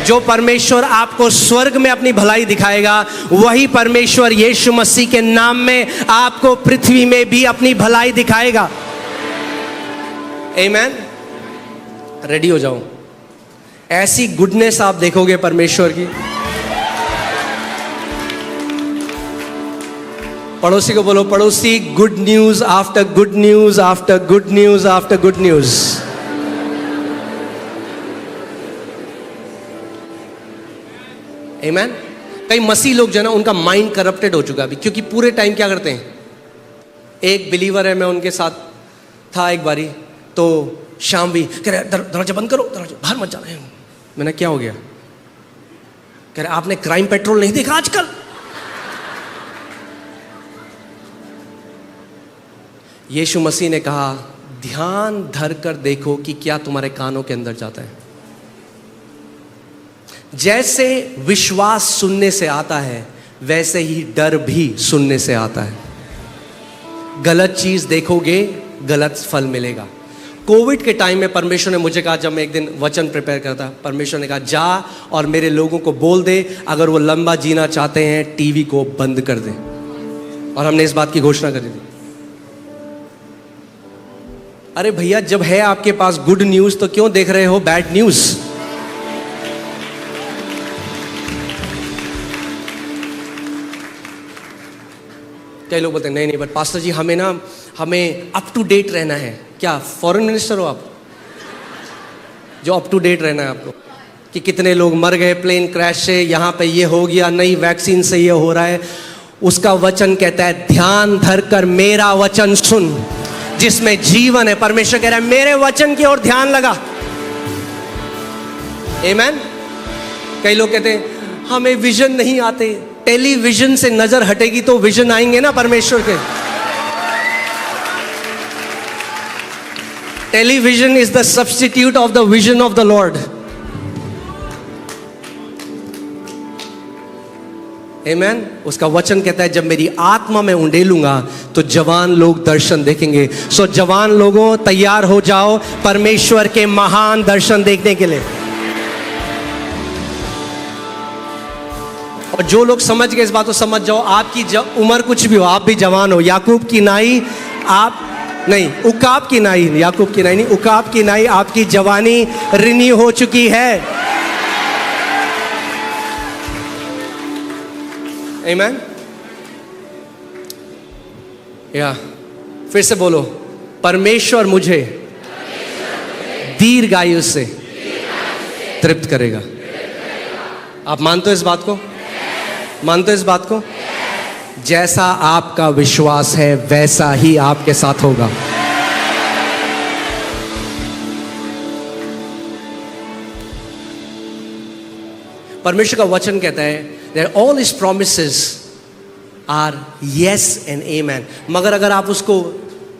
जो परमेश्वर आपको स्वर्ग में अपनी भलाई दिखाएगा वही परमेश्वर यीशु मसीह के नाम में आपको पृथ्वी में भी अपनी भलाई दिखाएगा। आमीन। रेडी हो जाओ, ऐसी गुडनेस आप देखोगे परमेश्वर की। पड़ोसी को बोलो, पड़ोसी, good news after good news after good news after good news. आमीन। कई मसीह लोग जो है ना, उनका माइंड करप्टेड हो चुका है अभी, क्योंकि पूरे टाइम क्या करते हैं। एक बिलीवर है, मैं उनके साथ था एक बारी, तो शाम भी कह रहे दरवाजा बंद करो, दरवाजा बाहर मत जाना। मैंने क्या हो गया? कह रहे आपने क्राइम पेट्रोल नहीं देखा आजकल? यीशु मसीह ने कहा, ध्यान धर कर देखो कि क्या तुम्हारे कानों के अंदर जाता है। जैसे विश्वास सुनने से आता है, वैसे ही डर भी सुनने से आता है। गलत चीज देखोगे, गलत फल मिलेगा। कोविड के टाइम में परमेश्वर ने मुझे कहा, जब मैं एक दिन वचन प्रिपेयर करता, परमेश्वर ने कहा जा और मेरे लोगों को बोल दे, अगर वो लंबा जीना चाहते हैं टीवी को बंद कर दे। और हमने इस बात की घोषणा करी थी। अरे भैया, जब है आपके पास गुड न्यूज तो क्यों देख रहे हो बैड न्यूज? कई लोग बोलते हैं नहीं बट पास्टर जी हमें अप टू डेट रहना है। क्या फॉरेन मिनिस्टर हो आप जो अप टू डेट रहना है आपको? कि कितने लोग मर गए प्लेन क्रैश से, यहाँ पे ये हो गया, नई वैक्सीन से ये हो रहा है। उसका वचन कहता है, ध्यान धर कर मेरा वचन सुन जिसमें जीवन है। परमेश्वर कह रहा है मेरे वचन की ओर ध्यान लगा। आमीन। कई लोग कहते हैं हमें विजन नहीं आते। टेलीविजन से नजर हटेगी तो विजन आएंगे ना परमेश्वर के। Television is the substitute of the vision of the Lord. आमीन। उसका वचन कहता है जब मेरी आत्मा में उंडेलूंगा तो जवान लोग दर्शन देखेंगे। सो जवान लोगों, तैयार हो जाओ परमेश्वर के महान दर्शन देखने के लिए। और जो लोग समझ गए इस बात को समझ जाओ, आपकी उम्र कुछ भी हो, आप भी जवान हो। याकूब की नाई आप नहीं, उकाब की नाई, याकूब की नाई नहीं, उकाब की नाई आपकी जवानी रिन्यू हो चुकी है। आमीन। या फिर से बोलो, परमेश्वर मुझे दीर्घायु से तृप्त करेगा। आप मानते हो इस बात को? मानते हो इस बात को? जैसा आपका विश्वास है वैसा ही आपके साथ होगा। परमेश्वर का वचन कहता है that all his promises are yes and amen। मगर अगर आप उसको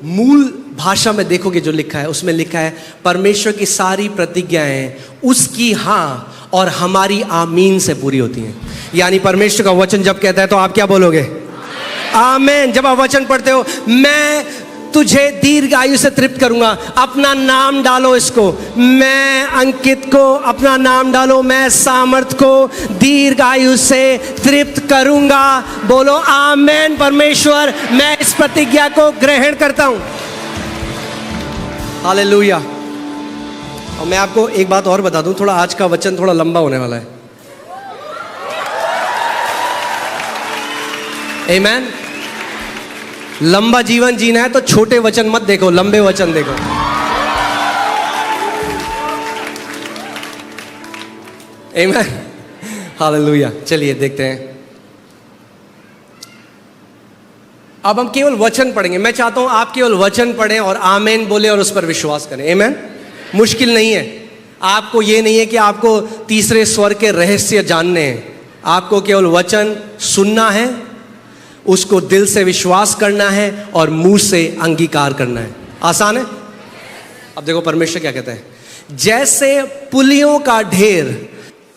मूल भाषा में देखोगे जो लिखा है, उसमें लिखा है परमेश्वर की सारी प्रतिज्ञाएं उसकी हाँ और हमारी आमीन से पूरी होती हैं। यानी परमेश्वर का वचन जब कहता है तो आप क्या बोलोगे? आमीन। जब आप वचन पढ़ते हो, मैं तुझे दीर्घ आयु से तृप्त करूंगा, अपना नाम डालो इसको। मैं अंकित को अपना नाम डालो, मैं सामर्थ को दीर्घ आयु से तृप्त करूंगा। बोलो आमीन। परमेश्वर, मैं इस प्रतिज्ञा को ग्रहण करता हूं। हालेलुया। और मैं आपको एक बात और बता दूं, थोड़ा आज का वचन थोड़ा लंबा होने वाला है। आमीन। लंबा जीवन जीना है तो छोटे वचन मत देखो, लंबे वचन देखो। आमीन। हालेलुया। चलिए देखते हैं। अब हम केवल वचन पढ़ेंगे। मैं चाहता हूं आप केवल वचन पढ़ें और आमीन बोले और उस पर विश्वास करें। आमीन। मुश्किल नहीं है। आपको ये नहीं है कि आपको तीसरे स्वर के रहस्य जानने हैं। आपको केवल वचन सुनना है, उसको दिल से विश्वास करना है और मुंह से अंगीकार करना है। आसान है। अब देखो परमेश्वर क्या कहता है, जैसे पुलियों का ढेर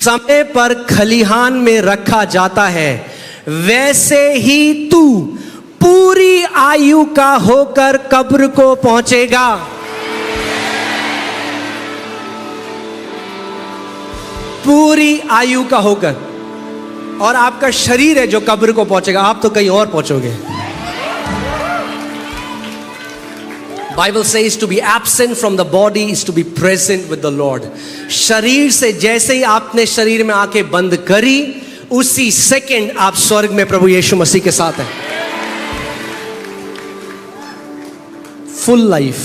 समय पर खलिहान में रखा जाता है, वैसे ही तू पूरी आयु का होकर कब्र को पहुंचेगा। पूरी आयु का होकर। और आपका शरीर है जो कब्र को पहुंचेगा, आप तो कहीं और पहुंचोगे। Bible says to be absent from the body is to be present with the Lord. शरीर से जैसे ही आपने शरीर में आंखें बंद करी, उसी सेकंड आप स्वर्ग में प्रभु यीशु मसीह के साथ हैं। Full life.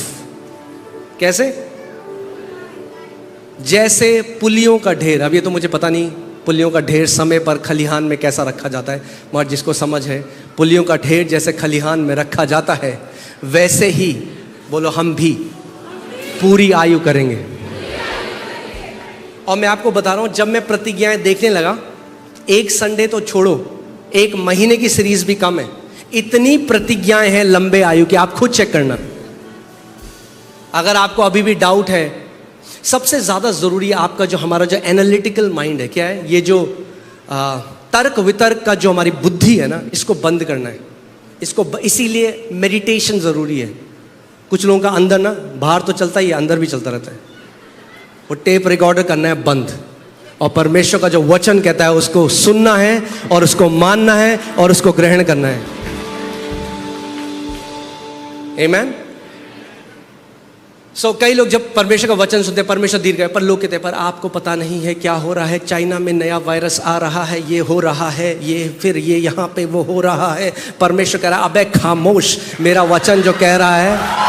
कैसे? जैसे पुलियों का ढेर, अब ये तो मुझे पता नहीं पुलियों का ढेर समय पर खलिहान में कैसा रखा जाता है, मगर जिसको समझ है, पुलियों का ढेर जैसे खलिहान में रखा जाता है, वैसे ही बोलो हम भी पूरी आयु करेंगे। और मैं आपको बता रहा हूं, जब मैं प्रतिज्ञाएं देखने लगा, एक संडे तो छोड़ो, एक महीने की सीरीज भी कम है, इतनी प्रतिज्ञाएं हैं लंबे आयु की, आप खुद चेक करना। अगर आपको अभी भी डाउट है, सबसे ज्यादा जरूरी है आपका जो हमारा जो एनालिटिकल माइंड है, क्या है, ये जो तर्क वितर्क का जो हमारी बुद्धि है ना, इसको बंद करना है। इसको इसीलिए मेडिटेशन जरूरी है। कुछ लोगों का अंदर ना, बाहर तो चलता ही है, अंदर भी चलता रहता है। वो टेप रिकॉर्डर करना है बंद, और परमेश्वर का जो वचन कहता है उसको सुनना है और उसको मानना है और उसको ग्रहण करना है। आमीन। सो कई लोग जब परमेश्वर का वचन सुनते हैं, परमेश्वर दीर्घ है, पर लोग कहते हैं पर आपको पता नहीं है क्या हो रहा है, चाइना में नया वायरस आ रहा है, ये हो रहा है, ये फिर ये यहाँ पे वो हो रहा है। परमेश्वर कह रहा है अबे खामोश, मेरा वचन जो कह रहा है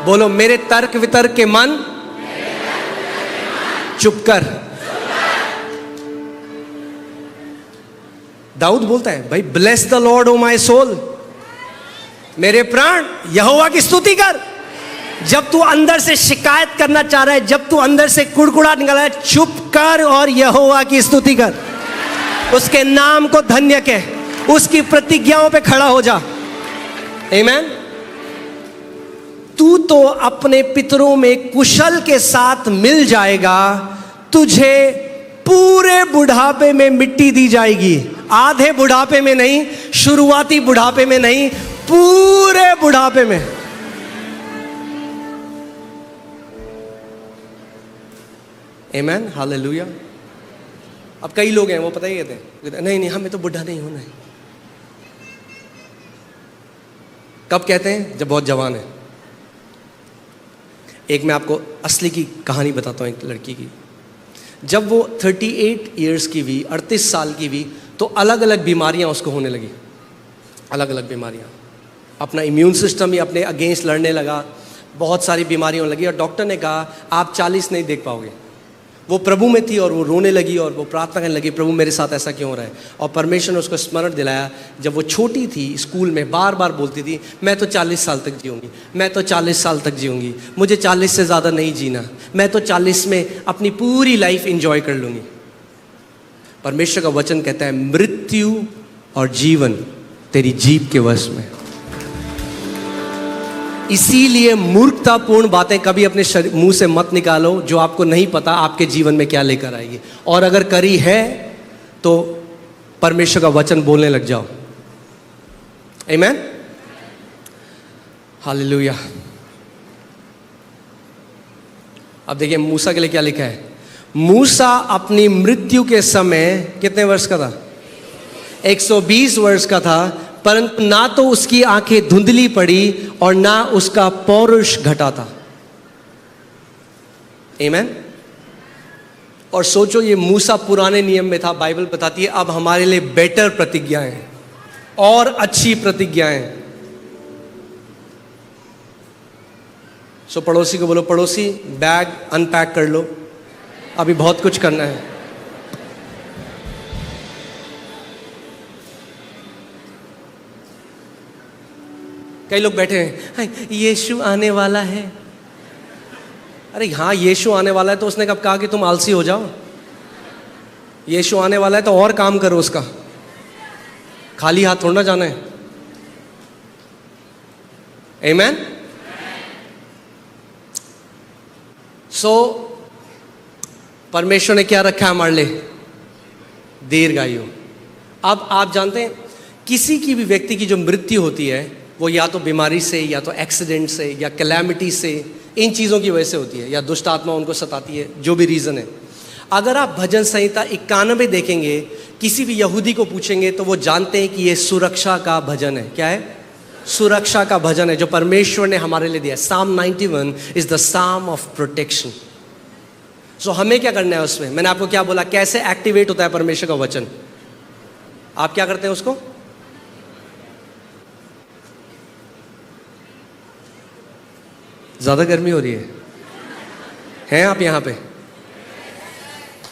बोलो, मेरे तर्क वितर्क के मन चुप कर। दाऊद बोलता है भाई, bless the Lord O my soul, मेरे प्राण यहोवा की स्तुति कर। जब तू अंदर से शिकायत करना चाह रहा है, जब तू अंदर से कुड़कुड़ा निकाला है, चुप कर और यहोवा की स्तुति कर। उसके नाम को धन्य कह, उसकी प्रतिज्ञाओं पे खड़ा हो जा। आमीन। तू तो अपने पितरों में कुशल के साथ मिल जाएगा, तुझे पूरे बुढ़ापे में मिट्टी दी जाएगी। आधे बुढ़ापे में नहीं, शुरुआती बुढ़ापे में नहीं, पूरे बुढ़ापे में। आमीन, हालेलुया। अब कई लोग हैं वो पता ही कहते हैं नहीं नहीं हमें तो बुढ़ा नहीं होना है। कब कहते हैं? जब बहुत जवान है। एक मैं आपको असली की कहानी बताता हूँ, एक लड़की की। जब वो 38 इयर्स की हुई, 38 साल की हुई, तो अलग अलग बीमारियां उसको होने लगी, अलग अलग बीमारियां। अपना इम्यून सिस्टम ही अपने अगेंस्ट लड़ने लगा, बहुत सारी बीमारियां होने लगी। और डॉक्टर ने कहा आप 40 नहीं देख पाओगे। वो प्रभु में थी और वो रोने लगी और वो प्रार्थना करने लगी, प्रभु मेरे साथ ऐसा क्यों हो रहा है। और परमेश्वर ने उसको स्मरण दिलाया, जब वो छोटी थी स्कूल में बार बार बोलती थी मैं तो 40 साल तक जीऊँगी, मैं तो 40 साल तक जीऊँगी, मुझे 40 से ज़्यादा नहीं जीना, मैं तो 40 में अपनी पूरी लाइफ इंजॉय कर लूँगी। परमेश्वर का वचन कहता है मृत्यु और जीवन तेरी जीभ के वश में। इसीलिए मूर्खतापूर्ण बातें कभी अपने मुंह से मत निकालो, जो आपको नहीं पता आपके जीवन में क्या लेकर आएगी। और अगर करी है तो परमेश्वर का वचन बोलने लग जाओ। आमीन, हालेलुया। अब देखिए मूसा के लिए क्या लिखा है। मूसा अपनी मृत्यु के समय कितने वर्ष का था? 120 वर्ष का था, परंतु ना तो उसकी आंखें धुंधली पड़ी और ना उसका पौरुष घटा था। आमीन। और सोचो ये मूसा पुराने नियम में था, बाइबल बताती है अब हमारे लिए बेटर प्रतिज्ञाएं और अच्छी प्रतिज्ञाएं। सो पड़ोसी को बोलो, पड़ोसी बैग अनपैक कर लो, अभी बहुत कुछ करना है। कई लोग बैठे हैं यीशु आने वाला है। अरे हाँ यीशु आने वाला है, तो उसने कब कहा कि तुम आलसी हो जाओ? यीशु आने वाला है तो और काम करो उसका, खाली हाथ थोड़ा ना जाना है। आमीन। सो परमेश्वर ने क्या रखा है हमारे लिए? दीर्घायु। अब आप जानते हैं किसी की भी व्यक्ति की जो मृत्यु होती है वो या तो बीमारी से, या तो एक्सीडेंट से, या कैलेमिटी से, इन चीज़ों की वजह से होती है, या दुष्ट आत्मा उनको सताती है, जो भी रीज़न है। अगर आप भजन संहिता 91 देखेंगे, किसी भी यहूदी को पूछेंगे तो वो जानते हैं कि ये सुरक्षा का भजन है। क्या है? सुरक्षा का भजन है जो परमेश्वर ने हमारे लिए दिया। Psalm 91 is the Psalm of protection. So हमें क्या करना है उसमें? मैंने आपको क्या बोला, कैसे एक्टिवेट होता है परमेश्वर का वचन? आप क्या करते हैं उसको? ज्यादा गर्मी हो रही है आप यहां पे?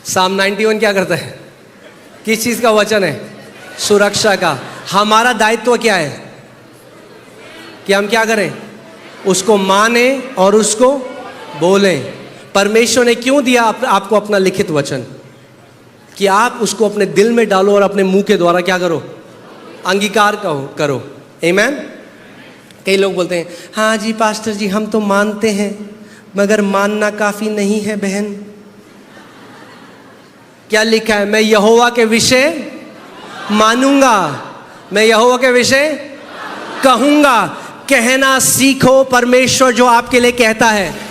साम 91 क्या करता है? किस चीज का वचन है? सुरक्षा का। हमारा दायित्व क्या है कि हम क्या करें? उसको माने और उसको बोलें। परमेश्वर ने क्यों दिया आपको अपना लिखित वचन? कि आप उसको अपने दिल में डालो और अपने मुंह के द्वारा क्या करो? अंगीकार करो। आमीन। कई लोग बोलते हैं, हाँ जी पास्टर जी हम तो मानते हैं, मगर मानना काफी नहीं है बहन। क्या लिखा है? मैं यहोवा के विषय मानूंगा, मैं यहोवा के विषय कहूंगा। कहना सीखो परमेश्वर जो आपके लिए कहता है।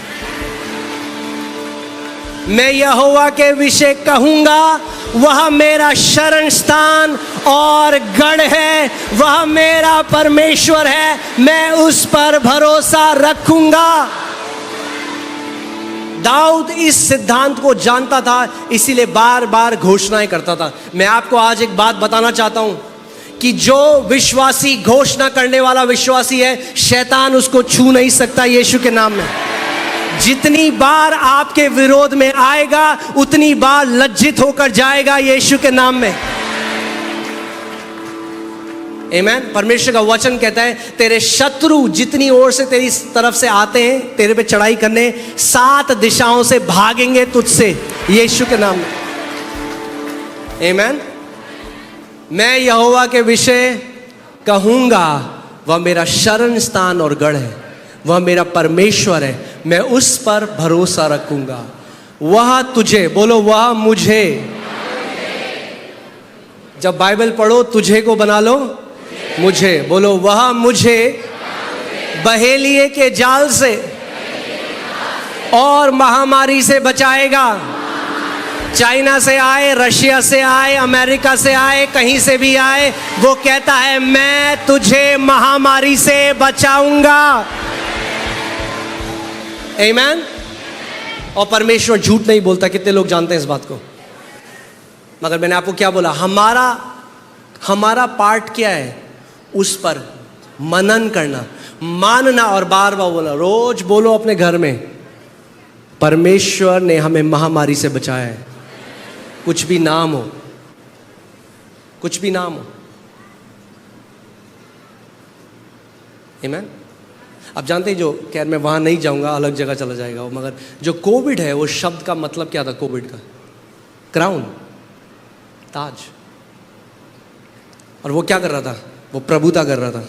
मैं यहोवा के विषय कहूंगा, वह मेरा शरण स्थान और गढ़ है, वह मेरा परमेश्वर है, मैं उस पर भरोसा रखूंगा। दाऊद इस सिद्धांत को जानता था, इसीलिए बार बार घोषणाएं करता था। मैं आपको आज एक बात बताना चाहता हूं कि जो विश्वासी घोषणा करने वाला विश्वासी है, शैतान उसको छू नहीं सकता यीशु के नाम में। जितनी बार आपके विरोध में आएगा उतनी बार लज्जित होकर जाएगा यीशु के नाम में। आमीन। परमेश्वर का वचन कहता है, तेरे शत्रु जितनी ओर से तेरी तरफ से आते हैं तेरे पे चढ़ाई करने, 7 दिशाओं से भागेंगे तुझसे यीशु के नाम में। आमीन। मैं यहोवा के विषय कहूंगा, वह मेरा शरण स्थान और गढ़ है, वह मेरा परमेश्वर है, मैं उस पर भरोसा रखूंगा। वह तुझे, बोलो वह मुझे। जब बाइबल पढ़ो तुझे को बना लो मुझे। बोलो वह मुझे बहेलिए के जाल से और महामारी से बचाएगा। चाइना से आए, रशिया से आए, अमेरिका से आए, कहीं से भी आए, वो कहता है मैं तुझे महामारी से बचाऊंगा। आमीन। और परमेश्वर झूठ नहीं बोलता। कितने लोग जानते हैं इस बात को? मगर मैंने आपको क्या बोला, हमारा पार्ट क्या है? उस पर मनन करना, मानना और बार बार बोलना। रोज बोलो अपने घर में, परमेश्वर ने हमें महामारी से बचाया है। कुछ भी नाम हो, कुछ भी नाम हो। आमीन। आप जानते हैं, जो खैर मैं वहां नहीं जाऊंगा, अलग जगह चला जाएगा वो, मगर जो कोविड है, वो शब्द का मतलब क्या था? कोविड का क्राउन, ताज। और वो क्या कर रहा था? वो प्रभुता कर रहा था।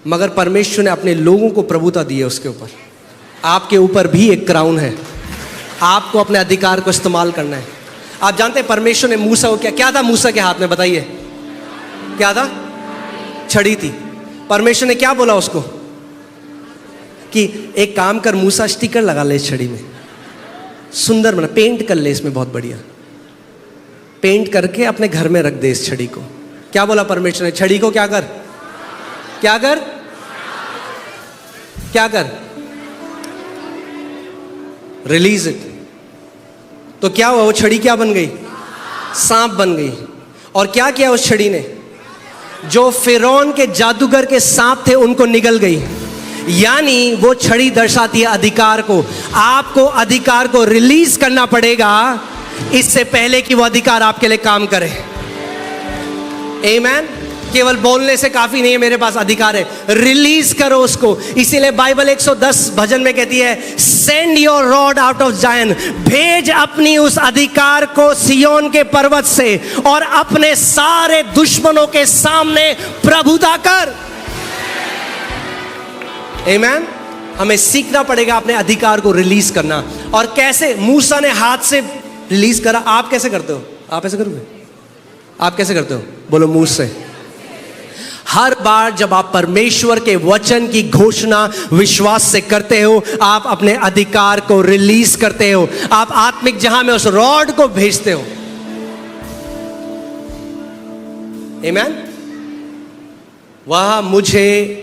मगर परमेश्वर ने अपने लोगों को प्रभुता दी है उसके ऊपर। आपके ऊपर भी एक क्राउन है, आपको अपने अधिकार को इस्तेमाल करना है। आप जानते हैं परमेश्वर ने मूसा को क्या था मूसा के हाथ में? बताइए क्या था? छड़ी थी। परमेश्वर ने क्या बोला उसको कि एक काम कर मूसा, स्टिकर लगा ले इस छड़ी में, सुंदर बना, पेंट कर ले इसमें, बहुत बढ़िया पेंट करके अपने घर में रख दे इस छड़ी को। क्या बोला परमेश्वर ने? छड़ी को क्या कर? क्या कर? क्या कर? Release it. तो क्या हुआ? वो छड़ी क्या बन गई? सांप बन गई। और क्या किया उस छड़ी ने? जो फिरौन के जादूगर के सांप थे उनको निगल गई। यानी वो छड़ी दर्शाती है अधिकार को। आपको अधिकार को रिलीज करना पड़ेगा इससे पहले कि वो अधिकार आपके लिए काम करे। आमीन। केवल बोलने से काफी नहीं है, मेरे पास अधिकार है, रिलीज करो उसको। इसीलिए बाइबल 110 भजन में कहती है, send your rod out of जायन, भेज अपनी उस अधिकार को सियोन के पर्वत से और अपने सारे दुश्मनों के सामने प्रभुता कर। आमीन। हमें सीखना पड़ेगा अपने अधिकार को रिलीज करना। और कैसे? मूसा ने हाथ से रिलीज करा। आप कैसे करते हो? आप ऐसे करोगे? आप कैसे करते हो? बोलो मुंह से। हर बार जब आप परमेश्वर के वचन की घोषणा विश्वास से करते हो, आप अपने अधिकार को रिलीज करते हो। आप आत्मिक जहां में उस रॉड को भेजते हो। आमीन। वह मुझे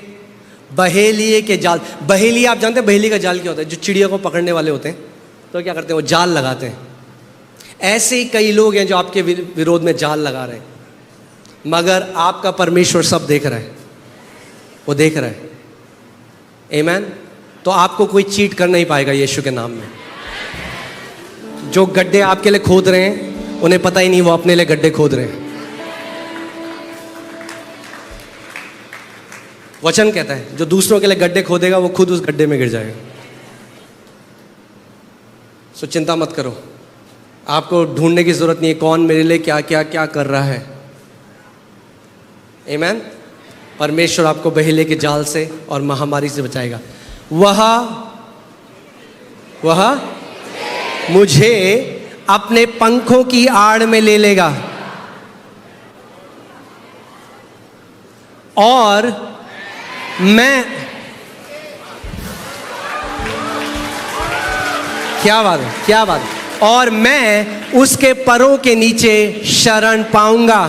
बहेलिए के जाल, बहेलिया आप जानते हैं बहेलिए का जाल क्या होता है? जो चिड़िया को पकड़ने वाले होते हैं तो क्या करते हैं? वो जाल लगाते हैं। ऐसे ही कई लोग हैं जो आपके विरोध में जाल लगा रहे हैं, मगर आपका परमेश्वर सब देख रहा है, वो देख रहा है। आमीन। तो आपको कोई चीट कर नहीं पाएगा यीशु के नाम में। जो गड्ढे आपके लिए खोद रहे हैं उन्हें पता ही नहीं वो अपने लिए गड्ढे खोद रहे हैं। वचन कहता है जो दूसरों के लिए गड्ढे खोदेगा वो खुद उस गड्ढे में गिर जाएगा। सो चिंता मत करो, आपको ढूंढने की जरूरत नहीं है कौन मेरे लिए क्या क्या क्या कर रहा है। आमीन। परमेश्वर आपको बहेले के जाल से और महामारी से बचाएगा। वह मुझे अपने पंखों की आड़ में ले लेगा और मैं, क्या बात है, क्या बात है, और मैं उसके परों के नीचे शरण पाऊंगा।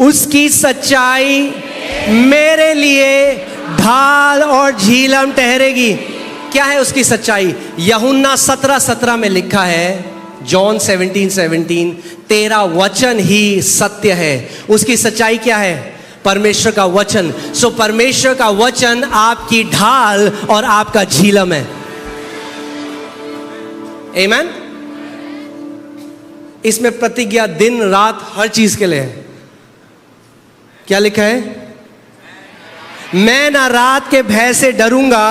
उसकी सच्चाई मेरे लिए ढाल और झीलम ठहरेगी। क्या है उसकी सच्चाई? यूहन्ना 17:17 में लिखा है, जॉन 17:17, तेरा वचन ही सत्य है। उसकी सच्चाई क्या है? परमेश्वर का वचन। सो परमेश्वर का वचन आपकी ढाल और आपका झीलम है। आमीन। इसमें प्रतिज्ञा दिन रात हर चीज के लिए है। क्या लिखा है? मैं ना रात के भय से डरूंगा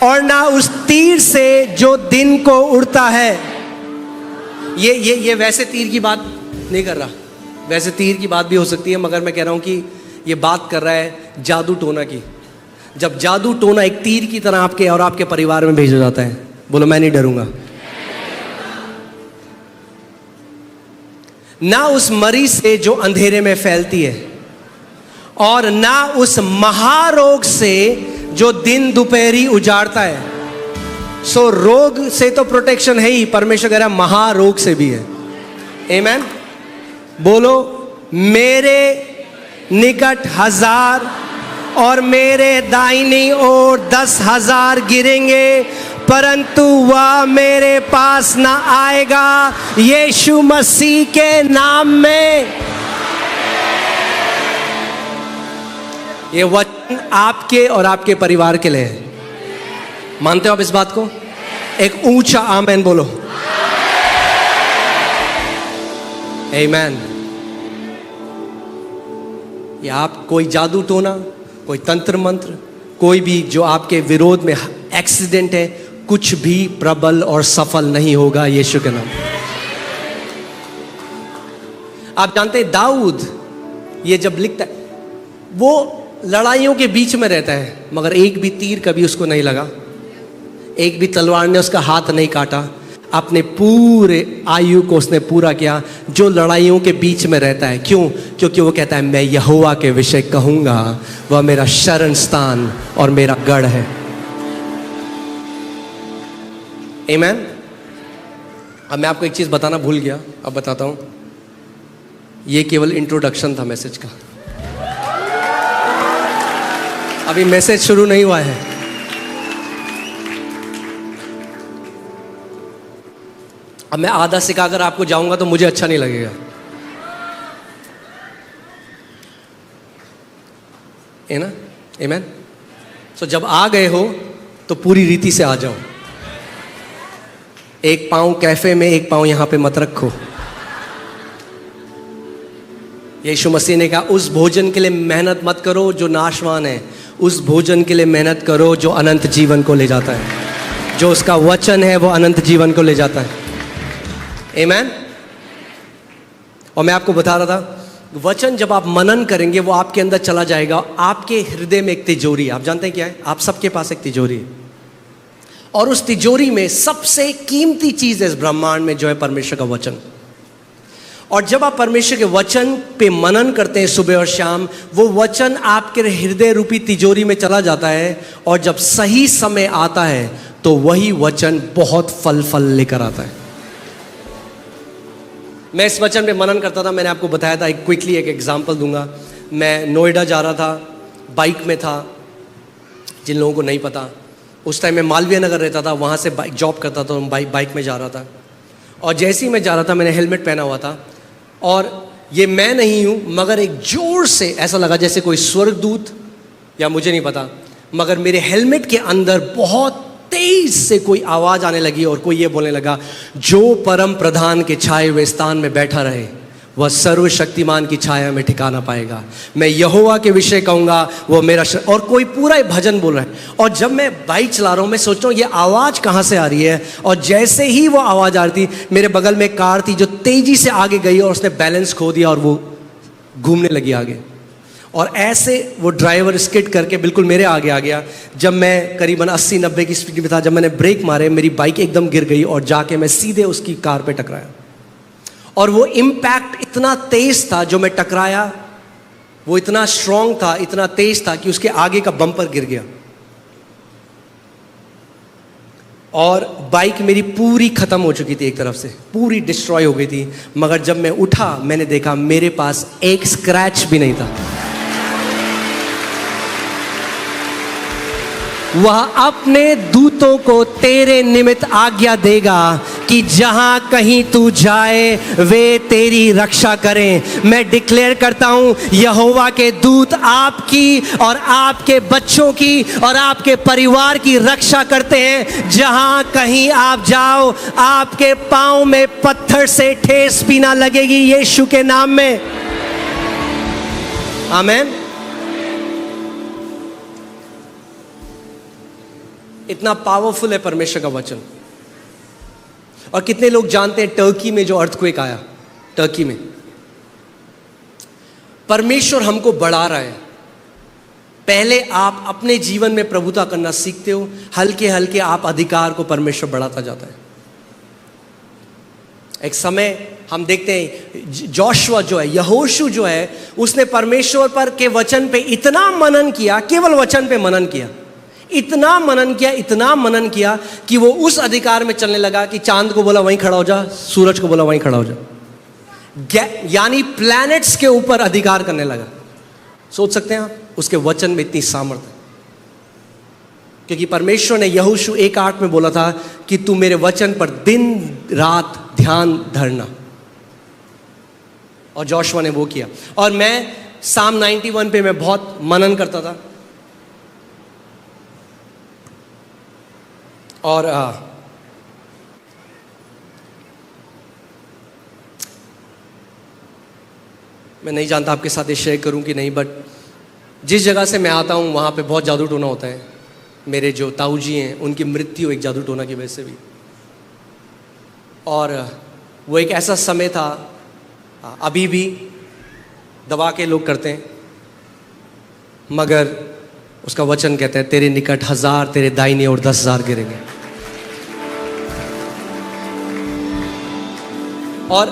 और ना उस तीर से जो दिन को उड़ता है। ये वैसे तीर की बात नहीं कर रहा, वैसे तीर की बात भी हो सकती है, मगर मैं कह रहा हूं कि ये बात कर रहा है जादू टोना की। जब जादू टोना एक तीर की तरह आपके और आपके परिवार में भेजा जाता है, बोलो मैं नहीं डरूंगा। ना उस मरी से जो अंधेरे में फैलती है और ना उस महारोग से जो दिन दोपहरी उजाड़ता है। सो रोग से तो प्रोटेक्शन है ही, परमेश्वर कह रहा है महारोग से भी है। आमीन। बोलो मेरे निकट 1000 और मेरे दाहिनी ओर 10,000 गिरेंगे, परंतु वह मेरे पास ना आएगा। यीशु मसीह के नाम में। ये वचन आपके और आपके परिवार के लिए है। मानते हो आप इस बात को? एक ऊंचा आमेन बोलो। आमेन। ये आप कोई जादू टोना, कोई तंत्र मंत्र, कोई भी जो आपके विरोध में एक्सीडेंट है, कुछ भी प्रबल और सफल नहीं होगा यीशु के नाम। आप जानते हैं दाऊद ये जब लिखता है, वो लड़ाइयों के बीच में रहता है, मगर एक भी तीर कभी उसको नहीं लगा, एक भी तलवार ने उसका हाथ नहीं काटा। अपने पूरे आयु को उसने पूरा किया जो लड़ाइयों के बीच में रहता है। क्यों? क्योंकि वो कहता है मैं यहोवा के विषय कहूंगा, वह मेरा शरण स्थान और मेरा गढ़ है। आमीन। अब मैं आपको एक चीज बताना भूल गया, अब बताता हूं। ये केवल इंट्रोडक्शन था मैसेज का, अभी मैसेज शुरू नहीं हुआ है। अब मैं आधा सिखाकर आपको जाऊंगा तो मुझे अच्छा नहीं लगेगा। है ना? आमीन। सो जब आ गए हो तो पूरी रीति से आ जाओ। एक पांव कैफे में, एक पांव यहां पे मत रखो। यीशु मसीह ने कहा उस भोजन के लिए मेहनत मत करो जो नाशवान है, उस भोजन के लिए मेहनत करो जो अनंत जीवन को ले जाता है। जो उसका वचन है वो अनंत जीवन को ले जाता है। आमीन। और मैं आपको बता रहा था, वचन जब आप मनन करेंगे वो आपके अंदर चला जाएगा। आपके हृदय में एक तिजोरी है, आप जानते हैं क्या है? आप सबके पास एक तिजोरी है, और उस तिजोरी में सबसे कीमती चीज है इस ब्रह्मांड में, जो है परमेश्वर का वचन। और जब आप परमेश्वर के वचन पे मनन करते हैं सुबह और शाम, वो वचन आपके हृदय रूपी तिजोरी में चला जाता है, और जब सही समय आता है तो वही वचन बहुत फल लेकर आता है। मैं इस वचन पे मनन करता था, मैंने आपको बताया था। क्विकली एक एग्जांपल दूंगा। मैं नोएडा जा रहा था, बाइक में था। जिन लोगों को नहीं पता, उस टाइम मैं मालवीय नगर रहता था, वहाँ से बाइक जॉब करता था, बाइक में जा रहा था। और जैसे ही मैं जा रहा था, मैंने हेलमेट पहना हुआ था, और ये मैं नहीं हूँ, मगर एक जोर से ऐसा लगा जैसे कोई स्वर्गदूत, या मुझे नहीं पता, मगर मेरे हेलमेट के अंदर बहुत तेज से कोई आवाज़ आने लगी और कोई ये बोलने लगा, जो परम प्रधान के छाए हुए स्थान में बैठा रहे वह सर्वशक्तिमान की छाया में ठिकाना पाएगा। मैं यहोवा के विषय कहूँगा, वो मेरा और कोई पूरा भजन बोल रहा है। और जब मैं बाइक चला रहा हूँ, मैं सोच रहा हूँ ये आवाज़ कहाँ से आ रही है, और जैसे ही वो आवाज़ आ रही थी, मेरे बगल में एक कार थी जो तेज़ी से आगे गई और उसने बैलेंस खो दिया और वो घूमने लगी आगे, और ऐसे वो ड्राइवर स्किड करके बिल्कुल मेरे आगे आ गया। जब मैं करीबन 80-90 की स्पीड में था, जब मैंने ब्रेक मारे, मेरी बाइक एकदम गिर गई और जाके मैं सीधे उसकी कार पे टकराया। और वो इम्पैक्ट इतना तेज था, जो मैं टकराया वो इतना स्ट्रांग था, इतना तेज था कि उसके आगे का बम्पर गिर गया और बाइक मेरी पूरी खत्म हो चुकी थी, एक तरफ से पूरी डिस्ट्रॉय हो गई थी। मगर जब मैं उठा, मैंने देखा मेरे पास एक स्क्रैच भी नहीं था। वह अपने दूतों को तेरे निमित्त आज्ञा देगा कि जहां कहीं तू जाए वे तेरी रक्षा करें। मैं डिक्लेयर करता हूं, यहोवा के दूत आपकी और आपके बच्चों की और आपके परिवार की रक्षा करते हैं। जहां कहीं आप जाओ, आपके पांव में पत्थर से ठेस भी ना लगेगी, यीशु के नाम में। आमीन। इतना पावरफुल है परमेश्वर का वचन। और कितने लोग जानते हैं टर्की में जो अर्थक्वेक आया, टर्की में परमेश्वर हमको बढ़ा रहा है। पहले आप अपने जीवन में प्रभुता करना सीखते हो, हल्के हल्के आप अधिकार को परमेश्वर बढ़ाता जाता है। एक समय हम देखते हैं जोशुआ जो है, यहोशू जो है, उसने परमेश्वर पर के वचन पे इतना मनन किया, केवल वचन पे मनन किया, इतना मनन किया कि वो उस अधिकार में चलने लगा कि चांद को बोला वहीं खड़ा हो जा, सूरज को बोला वहीं खड़ा हो जा, यानी प्लैनेट्स के ऊपर अधिकार करने लगा। सोच सकते हैं आप, उसके वचन में इतनी सामर्थ्य, क्योंकि परमेश्वर ने यहोशू 1:8 में बोला था कि तू मेरे वचन पर दिन रात ध्यान धरना, और जोशुआ ने वो किया। और मैं साम 91 पे मैं बहुत मनन करता था, और मैं नहीं जानता आपके साथ ये शेयर करूं कि नहीं, बट जिस जगह से मैं आता हूं वहां पे बहुत जादू टोना होता है। मेरे जो ताऊ जी हैं, उनकी मृत्यु एक जादू टोना की वजह से भी, और वो एक ऐसा समय था, अभी भी दबा के लोग करते हैं, मगर उसका वचन कहता है तेरे निकट 1000 तेरे दाहिने और 10,000 गिरेंगे। और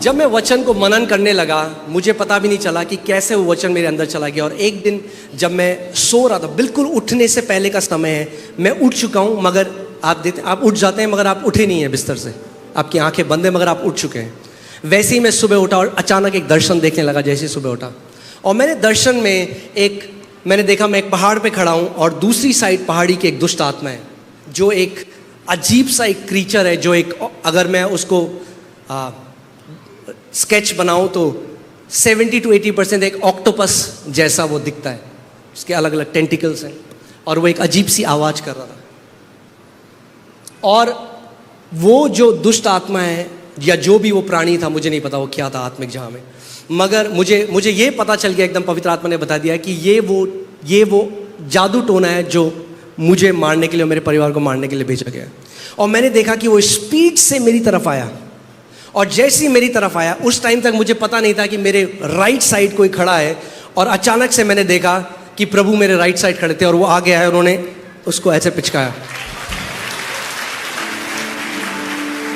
जब मैं वचन को मनन करने लगा, मुझे पता भी नहीं चला कि कैसे वो वचन मेरे अंदर चला गया। और एक दिन जब मैं सो रहा था, बिल्कुल उठने से पहले का समय है, मैं उठ चुका हूँ, मगर आप उठ जाते हैं मगर आप उठे नहीं हैं बिस्तर से, आपकी आंखें बंद है मगर आप उठ चुके हैं। वैसे ही मैं सुबह उठा और अचानक एक दर्शन देखने लगा। जैसे ही सुबह उठा और मैंने दर्शन में मैंने देखा मैं एक पहाड़ पे खड़ा हूँ और दूसरी साइड पहाड़ी की एक दुष्ट आत्मा है, जो एक अजीब सा एक क्रीचर है, जो एक, अगर मैं उसको स्केच बनाऊं तो 70 to 80% एक ऑक्टोपस जैसा वो दिखता है, उसके अलग अलग टेंटिकल्स हैं, और वो एक अजीब सी आवाज़ कर रहा था। और वो जो दुष्ट आत्मा है या जो भी वो प्राणी था, मुझे नहीं पता वो क्या था आत्मिक जहाँ में, मगर मुझे ये पता चल गया, एकदम पवित्र आत्मा ने बता दिया कि ये वो जादू टोना है जो मुझे मारने के लिए और मेरे परिवार को मारने के लिए भेजा गया। और मैंने देखा कि वो स्पीड से मेरी तरफ आया, और जैसे ही मेरी तरफ आया, उस टाइम तक मुझे पता नहीं था कि मेरे राइट साइड कोई खड़ा है, और अचानक से मैंने देखा कि प्रभु मेरे राइट साइड खड़े थे और वो आगे आए, उन्होंने उसको ऐसे पिचकाया,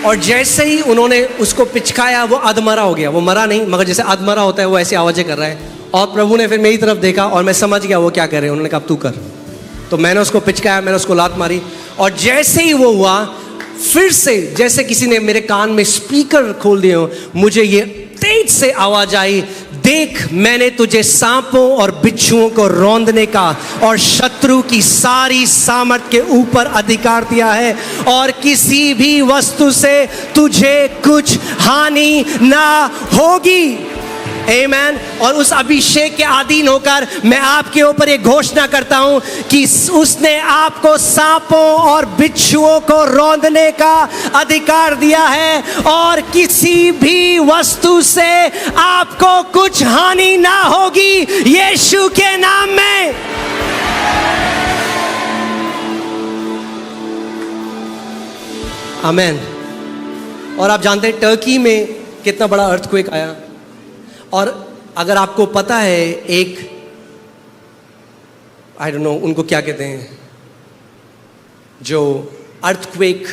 और जैसे ही उन्होंने उसको पिचकाया वो अधमरा हो गया। वो मरा नहीं, मगर जैसे अधमरा होता है वो ऐसी आवाज़ें कर रहा है। और प्रभु ने फिर मेरी तरफ देखा और मैं समझ गया वो क्या कर रहे हैं। उन्होंने कहा तू कर, तो मैंने उसको पिचकाया, मैंने उसको लात मारी, और जैसे ही वो हुआ, फिर से जैसे किसी ने मेरे कान में स्पीकर खोल दिए हो, मुझे ये तेज से आवाज आई, देख मैंने तुझे सांपों और बिच्छुओं को रौंदने का और शत्रु की सारी सामर्थ के ऊपर अधिकार दिया है, और किसी भी वस्तु से तुझे कुछ हानि ना होगी। आमीन। और उस अभिषेक के अधीन होकर मैं आपके ऊपर ये घोषणा करता हूं कि उसने आपको सांपों और बिच्छुओं को रौंदने का अधिकार दिया है, और किसी भी वस्तु से आपको कुछ हानि ना होगी, यीशु के नाम में। आमीन। और आप जानते हैं टर्की में कितना बड़ा अर्थक्वेक आया, और अगर आपको पता है एक आई डोंट नो उनको क्या कहते हैं जो अर्थक्वेक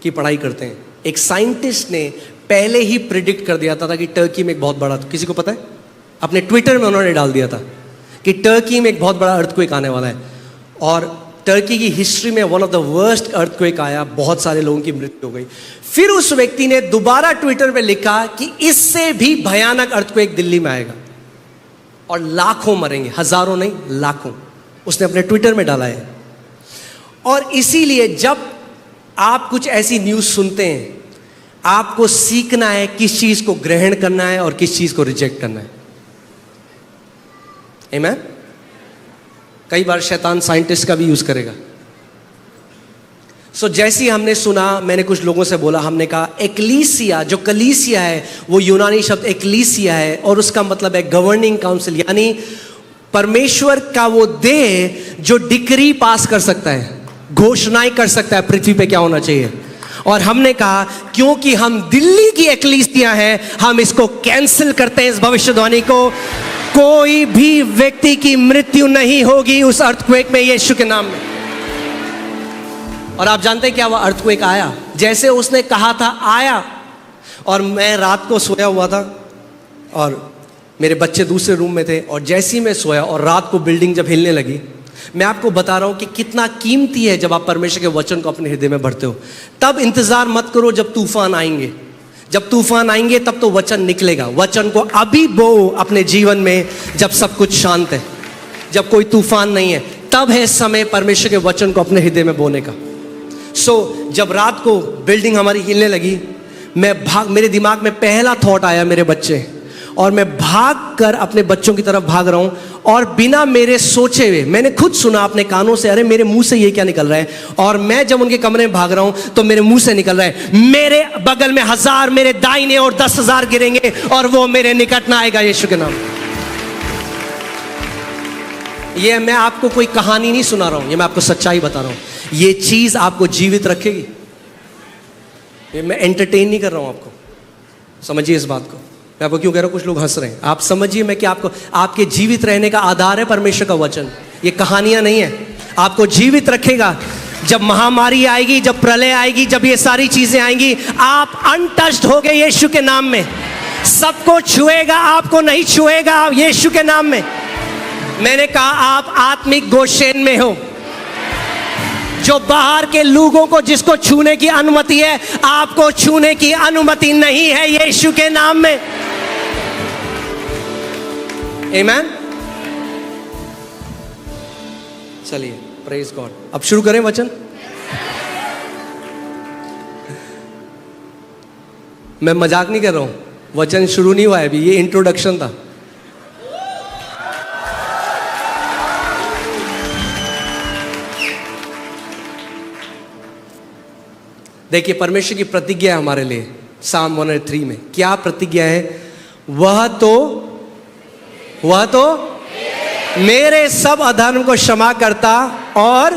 की पढ़ाई करते हैं, एक साइंटिस्ट ने पहले ही प्रिडिक्ट कर दिया था कि टर्की में एक बहुत बड़ा, किसी को पता है? अपने ट्विटर में उन्होंने डाल दिया था कि टर्की में एक बहुत बड़ा अर्थक्वेक आने वाला है, और टर्की की हिस्ट्री में one of the worst earthquake आया, बहुत सारे लोगों की मृत्यु हो गई। फिर उस व्यक्ति ने दोबारा ट्विटर पे लिखा कि इससे भी भयानक अर्थक्वेक दिल्ली में आएगा और लाखों मरेंगे, हजारों नहीं लाखों, उसने अपने ट्विटर में डाला है। और इसीलिए जब आप कुछ ऐसी न्यूज़ सुनते हैं, आपको सीखना है किस चीज़ को ग्रहण करना है और किस चीज़ को रिजेक्ट करना है। आमीन। कई बार शैतान साइंटिस्ट का भी यूज़ करेगा। जैसे ही हमने सुना, मैंने कुछ लोगों से बोला, हमने कहा एक्लीसिया, जो कलीसिया है वो यूनानी शब्द एक्लीसिया है, और उसका मतलब है गवर्निंग काउंसिल, यानी परमेश्वर का वो देह जो डिक्री पास कर सकता है, घोषणाएं कर सकता है पृथ्वी पे क्या होना चाहिए। और हमने कहा क्योंकि हम दिल्ली की एक्लीसिया हैं, हम इसको कैंसिल करते हैं, इस भविष्यवाणी को। कोई भी व्यक्ति की मृत्यु नहीं होगी उस अर्थक्वेक में, यीशु के नाम में। और आप जानते हैं क्या हुआ? अर्थक्वेक आया जैसे उसने कहा था, आया। और मैं रात को सोया हुआ था और मेरे बच्चे दूसरे रूम में थे, और जैसे ही मैं सोया और रात को बिल्डिंग जब हिलने लगी, मैं आपको बता रहा हूं कि कितना कीमती है जब आप परमेश्वर के वचन को अपने हृदय में भरते हो। तब इंतजार मत करो जब तूफान आएंगे, जब तूफान आएंगे तब तो वचन निकलेगा। वचन को अभी बो अपने जीवन में, जब सब कुछ शांत है, जब कोई तूफान नहीं है, तब है समय परमेश्वर के वचन को अपने हृदय में बोने का। जब रात को बिल्डिंग हमारी हिलने लगी, मेरे दिमाग में पहला थॉट आया मेरे बच्चे, और मैं भाग कर अपने बच्चों की तरफ भाग रहा हूं, और बिना मेरे सोचे हुए मैंने खुद सुना अपने कानों से, अरे मेरे मुंह से ये क्या निकल रहा है। और मैं जब उनके कमरे में भाग रहा हूं तो मेरे मुंह से निकल रहा है, मेरे बगल में 1000, मेरे दाहिने और 10,000 गिरेंगे और वो मेरे निकट ना आएगा, यीशु के नाम। ये मैं आपको कोई कहानी नहीं सुना रहा हूं, ये मैं आपको सच्चाई बता रहा हूं। ये चीज आपको जीवित रखेगी। ये मैं एंटरटेन नहीं कर रहा हूं आपको, समझिए इस बात को। मैं आपको क्यों कह रहा हूं? कुछ लोग हंस रहे हैं, आप समझिए मैं कि आपको, आपके जीवित रहने का आधार है परमेश्वर का वचन। ये कहानियां नहीं है, आपको जीवित रखेगा। जब महामारी आएगी, जब प्रलय आएगी, जब ये सारी चीजें आएंगी, आप अनटच्ड हो गए यीशु के नाम में। सबको छुएगा, आपको नहीं छुएगा, यीशु के नाम में। मैंने कहा आप आत्मिक गोशेन में हो। जो बाहर के लोगों को जिसको छूने की अनुमति है, आपको छूने की अनुमति नहीं है, यीशु के नाम में। आमीन। चलिए, प्रेज गॉड। अब शुरू करें वचन। मैं मजाक नहीं कर रहा हूं, वचन शुरू नहीं हुआ है अभी, ये इंट्रोडक्शन था। देखिए, परमेश्वर की प्रतिज्ञा है हमारे लिए। साम 103 में क्या प्रतिज्ञा है? वह तो मेरे सब अधर्म को क्षमा करता और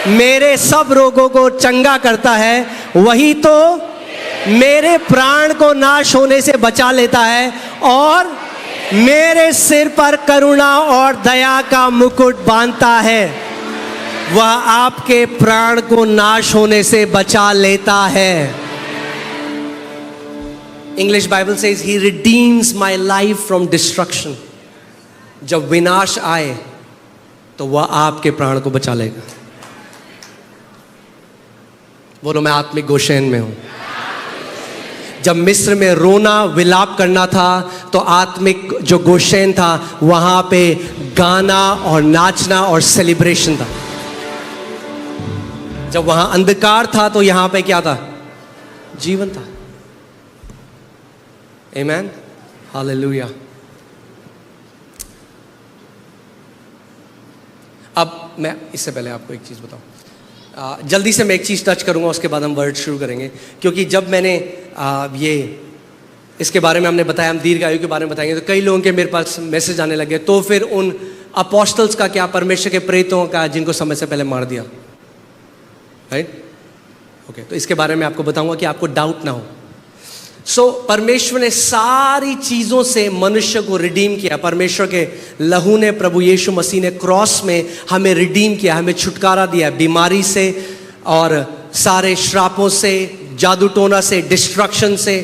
मेरे सब रोगों को चंगा करता है। वही तो मेरे प्राण को नाश होने से बचा लेता है और मेरे सिर पर करुणा और दया का मुकुट बांधता है। वह आपके प्राण को नाश होने से बचा लेता है। English Bible says he redeems my life from destruction. जब विनाश आए तो वह आपके प्राण को बचा लेगा। बोलो, मैं आत्मिक गोशेन में हूं। जब मिस्र में रोना विलाप करना था तो आत्मिक जो गोशेन था वहां पे गाना और नाचना और सेलिब्रेशन था। जब वहां अंधकार था तो यहां पे क्या था? जीवन था। आमेन, हालेलुया। अब मैं इससे पहले आपको एक चीज बताऊं, जल्दी से मैं एक चीज टच करूंगा, उसके बाद हम वर्ड शुरू करेंगे। क्योंकि जब मैंने ये इसके बारे में हमने बताया, हम दीर्घ आयु के बारे में बताएंगे, तो कई लोगों के मेरे पास मैसेज आने लगे। तो फिर उन अपोस्टल्स का क्या, परमेश्वर के प्रेरितों का जिनको समय से पहले मार दिया, राइट? ओके, तो इसके बारे में आपको बताऊंगा कि आपको डाउट ना हो। परमेश्वर ने सारी चीजों से मनुष्य को रिडीम किया। परमेश्वर के लहू ने, प्रभु यीशु मसीह ने क्रॉस में हमें रिडीम किया, हमें छुटकारा दिया बीमारी से और सारे श्रापों से, जादू टोना से, डिस्ट्रक्शन से,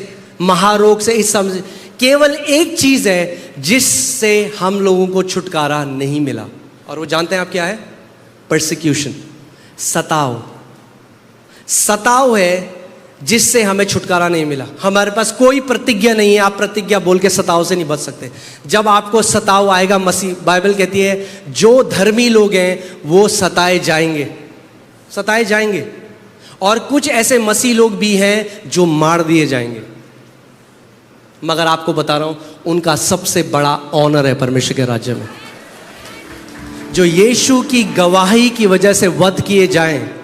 महारोग से। इस समझ केवल एक चीज है जिससे हम लोगों को छुटकारा नहीं मिला, और वो जानते हैं आप क्या है? परसिक्यूशन, सताव। सताव है जिससे हमें छुटकारा नहीं मिला। हमारे पास कोई प्रतिज्ञा नहीं है, आप प्रतिज्ञा बोल के सताव से नहीं बच सकते। जब आपको सताव आएगा, मसीह, बाइबल कहती है जो धर्मी लोग हैं वो सताए जाएंगे, सताए जाएंगे। और कुछ ऐसे मसीह लोग भी हैं जो मार दिए जाएंगे। मगर आपको बता रहा हूं, उनका सबसे बड़ा ऑनर है परमेश्वर के राज्य में। जो यीशु की गवाही की वजह से वध किए जाएं,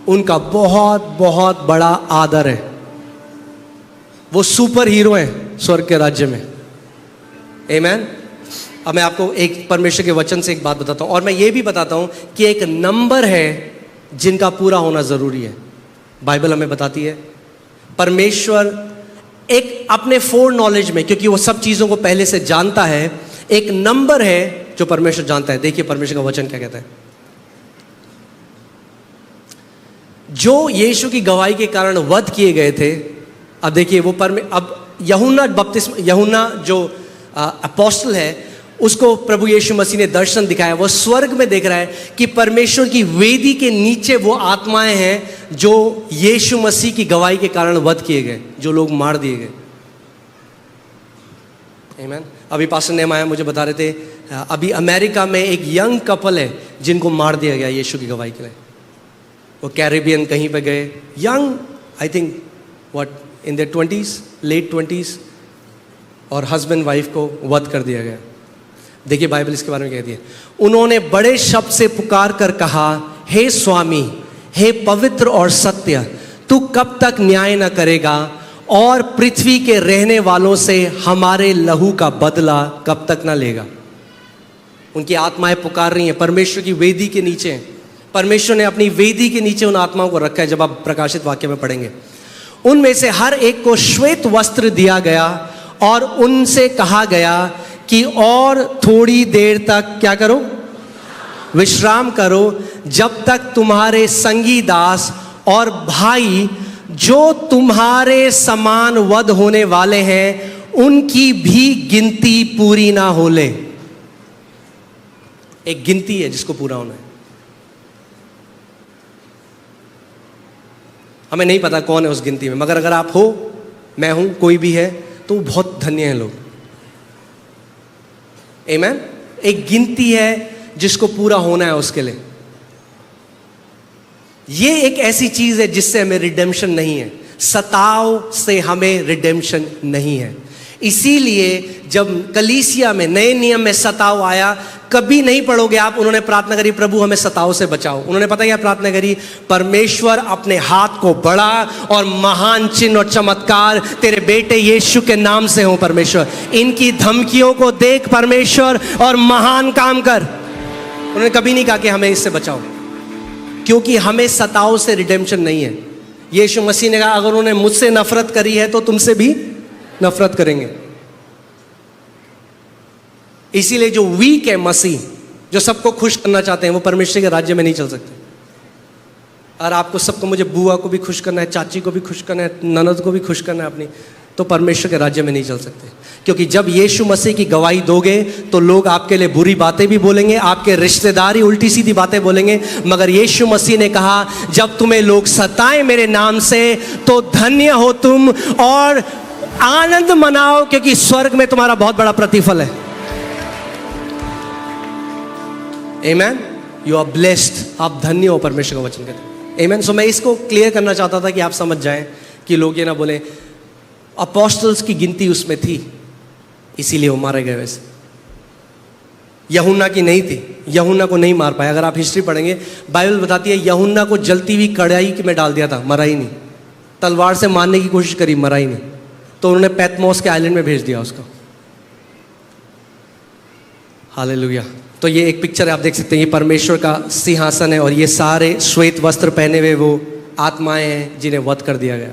उनका बहुत बहुत बड़ा आदर है। वो सुपर हीरो हैं स्वर्ग के राज्य में। आमेन। अब मैं आपको एक परमेश्वर के वचन से एक बात बताता हूं, और मैं ये भी बताता हूं कि एक नंबर है जिनका पूरा होना जरूरी है। बाइबल हमें बताती है, परमेश्वर एक अपने फोर नॉलेज में, क्योंकि वो सब चीजों को पहले से जानता है, एक नंबर है जो परमेश्वर जानता है। देखिए परमेश्वर का वचन क्या कहता है। जो यीशु की गवाही के कारण वध किए गए थे, अब देखिए वो अब यूहन्ना जो अपोस्टल है, उसको प्रभु यीशु मसीह ने दर्शन दिखाया। वो स्वर्ग में देख रहा है कि परमेश्वर की वेदी के नीचे वो आत्माएं हैं जो यीशु मसीह की गवाही के कारण वध किए गए, जो लोग मार दिए गए। आमीन। अभी पास्टर नेहमाया मुझे बता रहे थे, अभी अमेरिका में एक यंग कपल है जिनको मार दिया गया यीशु की गवाही के लिए। वो कैरेबियन कहीं पे गए, young, I think what in their 20s, late 20s, और हस्बैंड वाइफ को वध कर दिया गया। देखिए बाइबल इसके बारे में कहती है, उन्होंने बड़े शब्द से पुकार कर कहा, हे स्वामी, हे पवित्र और सत्य, तू कब तक न्याय न करेगा और पृथ्वी के रहने वालों से हमारे लहू का बदला कब तक न लेगा। उनकी आत्माएं पुकार रही हैं परमेश्वर की वेदी के नीचे। परमेश्वर ने अपनी वेदी के नीचे उन आत्माओं को रखा है। जब आप प्रकाशित वाक्य में पढ़ेंगे, उनमें से हर एक को श्वेत वस्त्र दिया गया और उनसे कहा गया कि और थोड़ी देर तक क्या करो? विश्राम करो, जब तक तुम्हारे संगी दास और भाई जो तुम्हारे समान वध होने वाले हैं उनकी भी गिनती पूरी ना हो ले। एक गिनती है जिसको पूरा होना है। हमें नहीं पता कौन है उस गिनती में, मगर अगर आप हो, मैं हूं, कोई भी है, तो बहुत धन्य हैं लोग। आमीन। एक गिनती है जिसको पूरा होना है उसके लिए। ये एक ऐसी चीज है जिससे हमें रिडेम्पशन नहीं है। सताव से हमें रिडेम्पशन नहीं है। इसीलिए जब कलीसिया में नए नियम में सताव आया, कभी नहीं पढ़ोगे आप उन्होंने प्रार्थना करी, प्रभु हमें सताव से बचाओ। उन्होंने पता क्या प्रार्थना करी? परमेश्वर अपने हाथ को बढ़ा और महान चिन्ह और चमत्कार तेरे बेटे यीशु के नाम से हो। परमेश्वर, इनकी धमकियों को देख परमेश्वर और महान काम कर। उन्होंने कभी नहीं कहा कि हमें इससे बचाओ, क्योंकि हमें सताव से रिडेम्पशन नहीं है। यीशु मसीह ने कहा, अगर उन्होंने मुझसे नफरत करी है तो तुमसे भी नफरत करेंगे। इसीलिए जो वीक है मसीह, जो सबको खुश करना चाहते हैं, वो परमेश्वर के राज्य में नहीं चल सकते। और आपको सबको, मुझे बुआ को भी खुश करना है, चाची को भी खुश करना है, ननद को भी खुश करना है अपनी, तो परमेश्वर के राज्य में नहीं चल सकते। क्योंकि जब यीशु मसीह की गवाही दोगे तो लोग आपके लिए बुरी बातें भी बोलेंगे, आपके रिश्तेदार ही उल्टी सीधी बातें बोलेंगे, मगर यीशु मसीह ने कहा जब तुम्हें लोग सताएं मेरे नाम से तो धन्य हो तुम और आनंद मनाओ, क्योंकि स्वर्ग में तुम्हारा बहुत बड़ा प्रतिफल है। आमेन। यू आर ब्लेस्ड, आप धन्य हो परमेश्वर का वचन कहते। आमेन। सो मैं इसको क्लियर करना चाहता था कि आप समझ जाएं कि लोग ये ना बोले अपोस्टल्स की गिनती उसमें थी इसीलिए वो मारे गए। वैसे यूहन्ना की नहीं थी, यूहन्ना को नहीं मार पाए। अगर आप हिस्ट्री पढ़ेंगे बाइबल बताती है यूहन्ना को जलती हुई कढ़ाई में डाल दिया था, मरा ही नहीं। तलवार से मारने की कोशिश करी, मरा ही नहीं। तो उन्होंने पैतमोस के आइलैंड में भेज दिया उसको। हालेलुया। तो ये एक पिक्चर है, आप देख सकते हैं, ये परमेश्वर का सिंहासन है और ये सारे श्वेत वस्त्र पहने हुए वो आत्माएं हैं जिन्हें वध कर दिया गया।